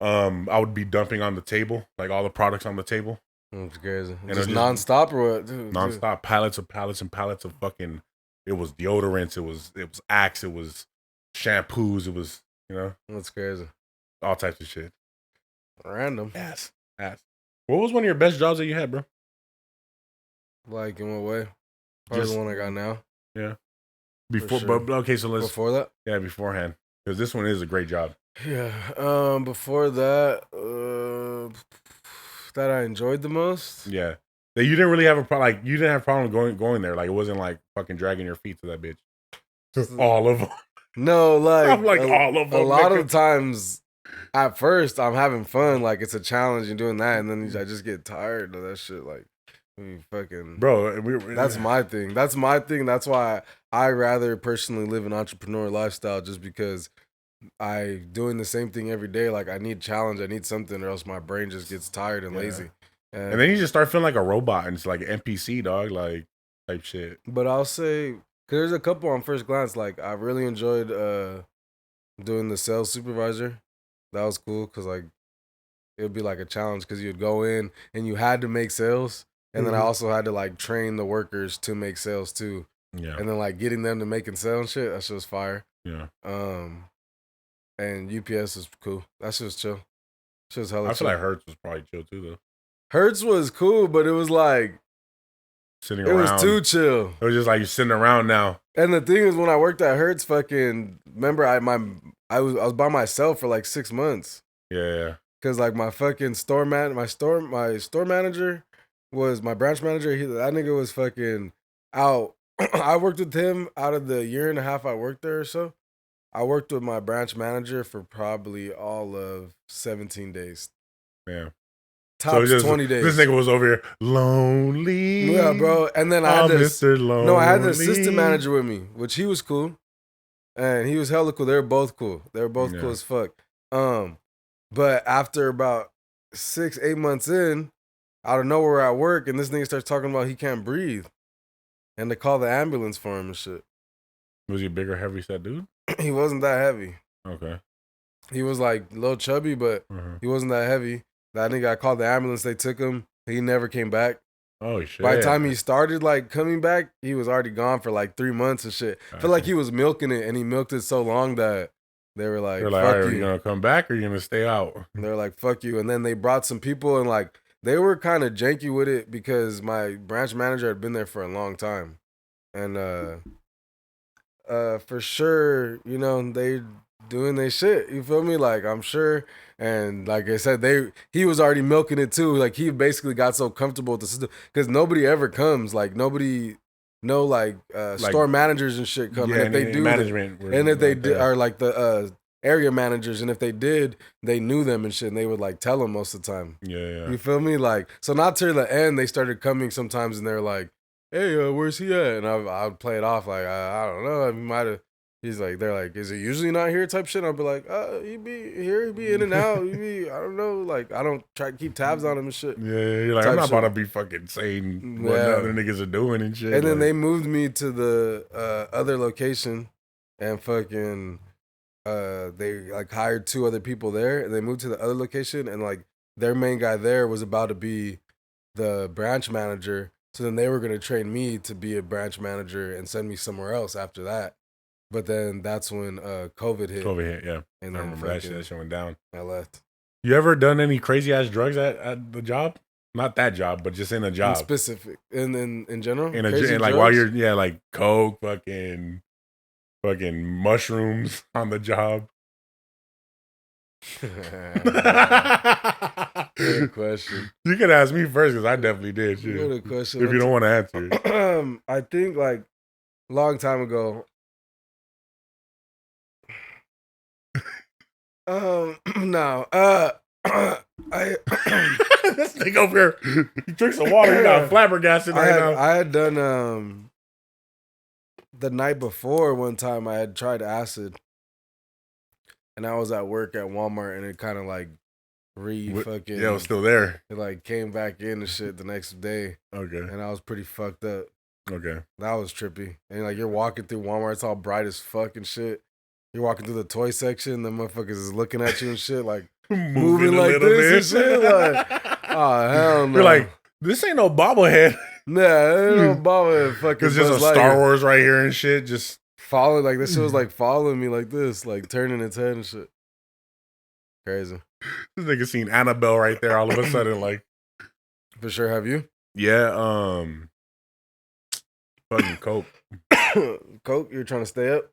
Speaker 1: I would be dumping on the table, like all the products on the table.
Speaker 2: That's crazy.
Speaker 1: And
Speaker 2: just nonstop or what?
Speaker 1: Nonstop, pallets and pallets of fucking. It was deodorants. It was Axe. It was shampoos. It was, you know.
Speaker 2: That's crazy.
Speaker 1: All types of shit.
Speaker 2: Random.
Speaker 1: Ass. What was one of your best jobs that you had, bro?
Speaker 2: Like in what way? Probably the one I got now.
Speaker 1: Yeah. Before,
Speaker 2: sure.
Speaker 1: but okay, so let's
Speaker 2: before that.
Speaker 1: Yeah, beforehand, because this one is a great job.
Speaker 2: Yeah. Before that, that I enjoyed the most.
Speaker 1: Yeah. That you didn't really have a problem. Like you didn't have a problem going there. Like it wasn't like fucking dragging your feet to that bitch. All of them.
Speaker 2: No, like
Speaker 1: I'm like all of them.
Speaker 2: A lot of times, at first, I'm having fun. Like it's a challenge and doing that, and then I just get tired of that shit. Like, fucking
Speaker 1: bro,
Speaker 2: that's my thing. That's my thing. That's why I rather personally live an entrepreneur lifestyle, just because I doing the same thing every day. Like I need challenge. I need something, or else my brain just gets tired and lazy.
Speaker 1: And then you just start feeling like a robot, and it's like NPC, dog, like type shit.
Speaker 2: But I'll say, cause there's a couple on first glance. Like I really enjoyed doing the sales supervisor. That was cool, cause like it would be like a challenge, cause you'd go in and you had to make sales, and then I also had to like train the workers to make sales too.
Speaker 1: Yeah.
Speaker 2: And then like getting them to making sales and shit. That shit was fire.
Speaker 1: Yeah.
Speaker 2: And UPS was cool. That shit was chill. Shit was hella chill.
Speaker 1: I feel like Hertz was probably chill too, though.
Speaker 2: Hertz was cool, but it was like
Speaker 1: sitting around.
Speaker 2: It was too chill.
Speaker 1: It was just like you're sitting around now.
Speaker 2: And the thing is, when I worked at Hertz, remember I was by myself for like 6 months.
Speaker 1: Yeah.
Speaker 2: Cause like my fucking my store manager was my branch manager. That nigga was fucking out. I worked with him out of the year and a half I worked there or so. I worked with my branch manager for probably all of 17 days.
Speaker 1: Yeah.
Speaker 2: Tops 20 days.
Speaker 1: This nigga was over here lonely.
Speaker 2: Yeah, bro. And then I had
Speaker 1: Mr. Lonely.
Speaker 2: I had the assistant manager with me, which he was cool. And he was hella cool. They were both cool. They were both cool as fuck. But after about 6-8 months in, out of nowhere at work, and this nigga starts talking about he can't breathe. And they call the ambulance for him and shit.
Speaker 1: Was he a bigger, heavy set dude?
Speaker 2: He wasn't that heavy.
Speaker 1: Okay.
Speaker 2: He was like a little chubby, but he wasn't that heavy. That nigga, I called the ambulance. They took him. He never came back.
Speaker 1: Oh, shit.
Speaker 2: By the time he started like coming back, he was already gone for like 3 months and shit. I feel like he was milking it, and he milked it so long that they were like,
Speaker 1: fuck
Speaker 2: right,
Speaker 1: you. Are you going to come back or are you going to stay out?
Speaker 2: And they're like, fuck you. And then they brought some people, and like they were kind of janky with it because my branch manager had been there for a long time. And for sure, you know, they doing their shit. You feel me? Like I'm sure And like I said, he was already milking it too. Like he basically got so comfortable with the system because nobody ever comes. Like nobody, no store managers and shit come.
Speaker 1: Yeah,
Speaker 2: and if they do,
Speaker 1: management,
Speaker 2: and if they did, are like the area managers, and if they did, they knew them and shit, and they would like tell them most of the time.
Speaker 1: Yeah.
Speaker 2: You feel me? Like so, not till the end, they started coming sometimes, and they're like, "Hey, where's he at?" And I'd play it off like I don't know. He might have. He's like, they're like, is he usually not here? Type shit. I'll be like, he be here, he be in and out. He be, I don't know. Like, I don't try to keep tabs on him and shit.
Speaker 1: Yeah, you're like, I'm not about to be fucking saying what other niggas are doing and shit.
Speaker 2: And then they moved me to the other location, and fucking, they like hired 2 other people there, and they moved to the other location, and like their main guy there was about to be the branch manager. So then they were gonna train me to be a branch manager and send me somewhere else after that. But then that's when COVID hit.
Speaker 1: Yeah.
Speaker 2: And
Speaker 1: I remember that shit went down.
Speaker 2: I left.
Speaker 1: You ever done any crazy ass drugs at the job? Not that job, but just in a job.
Speaker 2: In specific. In general?
Speaker 1: In like while you're, like coke, fucking mushrooms on the job.
Speaker 2: Good question.
Speaker 1: You can ask me first because I definitely did. Shit.
Speaker 2: Good question.
Speaker 1: If you don't want to answer.
Speaker 2: I think like a long time ago. No.
Speaker 1: This thing over here, he drinks some water. He got flabbergasted now.
Speaker 2: I had done the night before. One time I had tried acid, and I was at work at Walmart, and it kind of like fucking
Speaker 1: it was still there.
Speaker 2: It like came back in and shit the next day.
Speaker 1: Okay,
Speaker 2: and I was pretty fucked up.
Speaker 1: Okay,
Speaker 2: that was trippy. And like you're walking through Walmart, it's all bright as fuck and shit. You're walking through the toy section, the motherfuckers is looking at you and shit, like moving like this and shit. Like, oh hell no!
Speaker 1: You're like, this ain't no bobblehead.
Speaker 2: Nah, ain't no bobblehead. Fucking,
Speaker 1: it's just a Star Wars right here and shit. Just
Speaker 2: following, like this shit was like following me like this, like turning its head and shit. Crazy.
Speaker 1: This nigga seen Annabelle right there. All of a sudden, like,
Speaker 2: for sure. Have you?
Speaker 1: Yeah. Fucking coke.
Speaker 2: Coke. You're trying to stay up.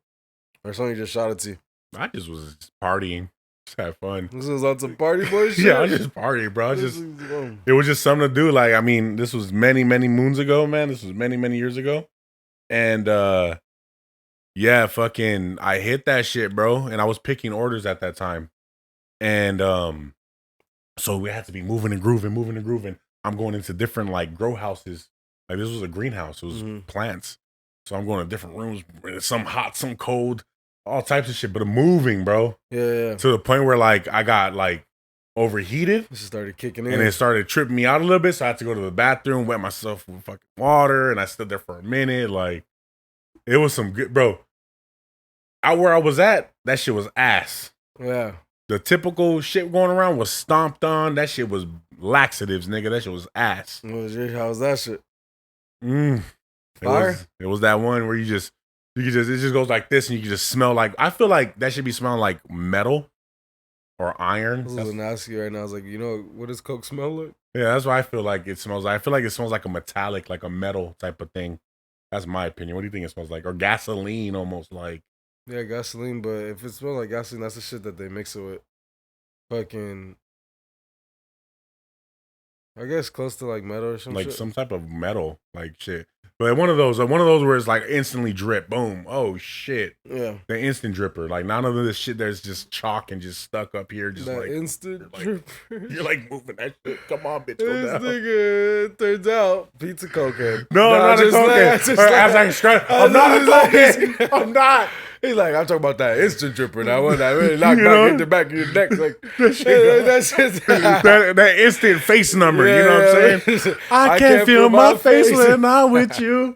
Speaker 2: Or something you just shot it to you?
Speaker 1: I just was partying. Just had fun.
Speaker 2: This was on some party boy shit?
Speaker 1: Yeah, I just partying, bro. It was just something to do. Like, I mean, this was many, many moons ago, man. This was many, many years ago. And yeah, fucking I hit that shit, bro. And I was picking orders at that time. And so we had to be moving and grooving. I'm going into different like grow houses. Like this was a greenhouse. It was plants. So I'm going to different rooms, some hot, some cold. All types of shit, but I'm moving, bro.
Speaker 2: Yeah.
Speaker 1: To the point where like I got like overheated.
Speaker 2: It started kicking in.
Speaker 1: And it started tripping me out a little bit. So I had to go to the bathroom, wet myself with fucking water. And I stood there for a minute. Like, it was some good, bro. Out where I was at, that shit was ass.
Speaker 2: Yeah.
Speaker 1: The typical shit going around was stomped on. That shit was laxatives, nigga. That shit was ass.
Speaker 2: How was that shit?
Speaker 1: Fire? It was that one where it just goes like this and you can just smell like, I feel like that should be smelling like metal or iron.
Speaker 2: This is nasty right now. I was like, you know, what does coke smell like?
Speaker 1: Yeah, that's why I feel like it smells like. I feel like it smells like a metallic, like a metal type of thing. That's my opinion. What do you think it smells like? Or gasoline almost like.
Speaker 2: Yeah, gasoline, but if it smells like gasoline, that's the shit that they mix it with. Fucking, I guess close to like metal or something.
Speaker 1: Like shit. Some type of metal, like shit. But one of those where it's like instantly drip, boom, oh shit.
Speaker 2: Yeah.
Speaker 1: The instant dripper. Like none of this shit that's just chalk and just stuck up here. Just
Speaker 2: that
Speaker 1: like
Speaker 2: instant dripper.
Speaker 1: You're like moving that shit. Come on, bitch, go down.
Speaker 2: Nigga, turns out, pizza cokehead.
Speaker 1: No, not a cokehead. I'm not a cokehead. I'm not.
Speaker 2: He's like, I'm talking about that instant dripper. That one that really knocked back in the back of your neck. Like,
Speaker 1: that instant face number, you know what I'm saying? I can't feel my face when I'm with you.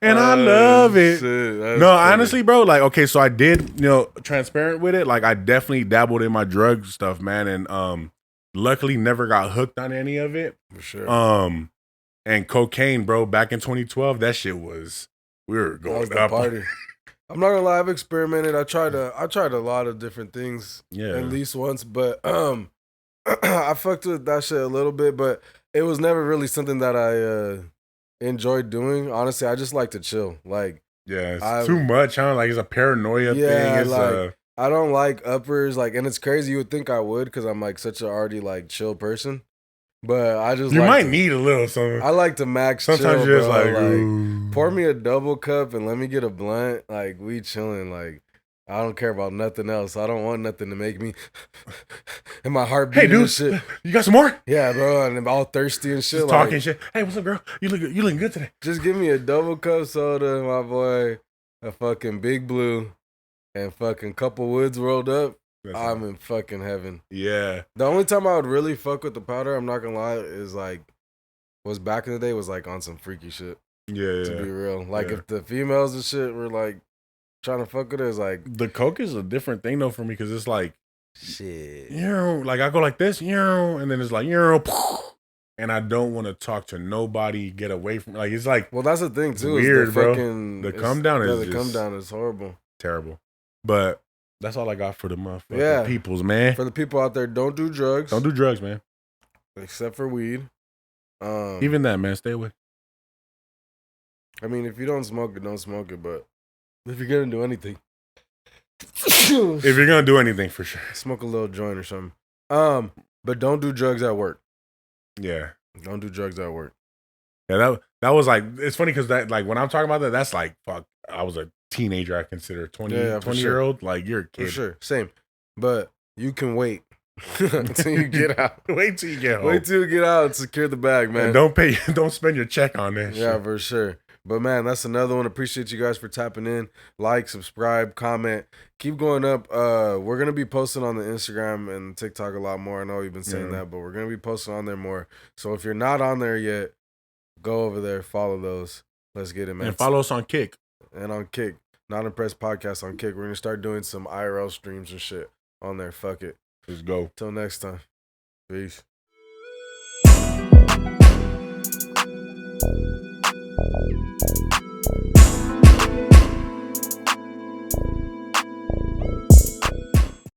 Speaker 1: And I love it. No, funny. Honestly, bro, like, okay, so I did, transparent with it. Like, I definitely dabbled in my drug stuff, man. And luckily never got hooked on any of it.
Speaker 2: For sure.
Speaker 1: And cocaine, bro, back in 2012, that shit was, we were going up.
Speaker 2: Party. I'm not gonna lie, I've experimented. I tried a lot of different things.
Speaker 1: Yeah.
Speaker 2: At least once. But I fucked with that shit a little bit, but it was never really something that I enjoyed doing. Honestly, I just like to chill. Like,
Speaker 1: yeah, it's too much, huh? Like it's a paranoia thing. It's
Speaker 2: like I don't like uppers, like, and it's crazy. You would think I would because I'm like such a already like chill person, but I just
Speaker 1: You
Speaker 2: like
Speaker 1: might
Speaker 2: to,
Speaker 1: need a little something.
Speaker 2: I like to max
Speaker 1: Sometimes
Speaker 2: chill,
Speaker 1: you're just
Speaker 2: bro.
Speaker 1: like,
Speaker 2: Like,
Speaker 1: ooh.
Speaker 2: pour me a double cup and let me get a blunt. Like, we chilling. Like, I don't care about nothing else. I don't want nothing to make me and my heart
Speaker 1: Hey,
Speaker 2: beating and
Speaker 1: dude,
Speaker 2: shit.
Speaker 1: you got some more?
Speaker 2: Yeah, bro, and I'm all thirsty and shit.
Speaker 1: Just
Speaker 2: Like,
Speaker 1: talking shit. Hey, what's up, girl? You looking good today.
Speaker 2: just give me a double cup soda, my boy, a fucking Big Blue, and fucking couple woods rolled up. I'm in fucking heaven.
Speaker 1: Yeah.
Speaker 2: The only time I would really fuck with the powder, I'm not gonna lie, is like was back in the day was like on some freaky shit.
Speaker 1: Yeah.
Speaker 2: To be real, like
Speaker 1: Yeah.
Speaker 2: if the females and shit were like trying to fuck with it, it's like
Speaker 1: The coke is a different thing though for me because it's like
Speaker 2: shit.
Speaker 1: Like I go like this, and then it's like and I don't want to talk to nobody, get away from like it's like
Speaker 2: Well, that's the thing too.
Speaker 1: weird,
Speaker 2: is the
Speaker 1: bro.
Speaker 2: fucking,
Speaker 1: The come down is
Speaker 2: the come
Speaker 1: just
Speaker 2: down is horrible.
Speaker 1: terrible. But that's all I got for the motherfucking peoples, man.
Speaker 2: For the people out there, don't do drugs.
Speaker 1: Don't do drugs, man.
Speaker 2: Except for weed.
Speaker 1: Even that, man. Stay away.
Speaker 2: I mean, if you don't smoke it, don't smoke it. But if you're gonna do anything, if
Speaker 1: you're gonna do anything, for sure,
Speaker 2: smoke a little joint or something. But don't do drugs at work.
Speaker 1: Yeah,
Speaker 2: don't do drugs at work.
Speaker 1: Yeah, that was like it's funny because that like when I'm talking about that, that's like fuck. I was a teenager. I consider 20-year-old. Like you're a kid.
Speaker 2: For sure, same. But you can wait until you get out.
Speaker 1: Wait till you get home.
Speaker 2: Wait till you get out and secure the bag, man.
Speaker 1: And don't spend your check on this.
Speaker 2: Yeah,
Speaker 1: shit.
Speaker 2: for sure. But man, that's another one. Appreciate you guys for tapping in. Like, subscribe, comment. Keep going up. We're gonna be posting on the Instagram and TikTok a lot more. I know we've been saying that, but we're gonna be posting on there more. So if you're not on there yet, go over there, follow those. Let's get it, man.
Speaker 1: And follow us on Kick.
Speaker 2: And on Kick. Not Impressed Podcast on Kick. We're gonna start doing some IRL streams and shit on there. Fuck it.
Speaker 1: Let's go.
Speaker 2: Till next time. Peace.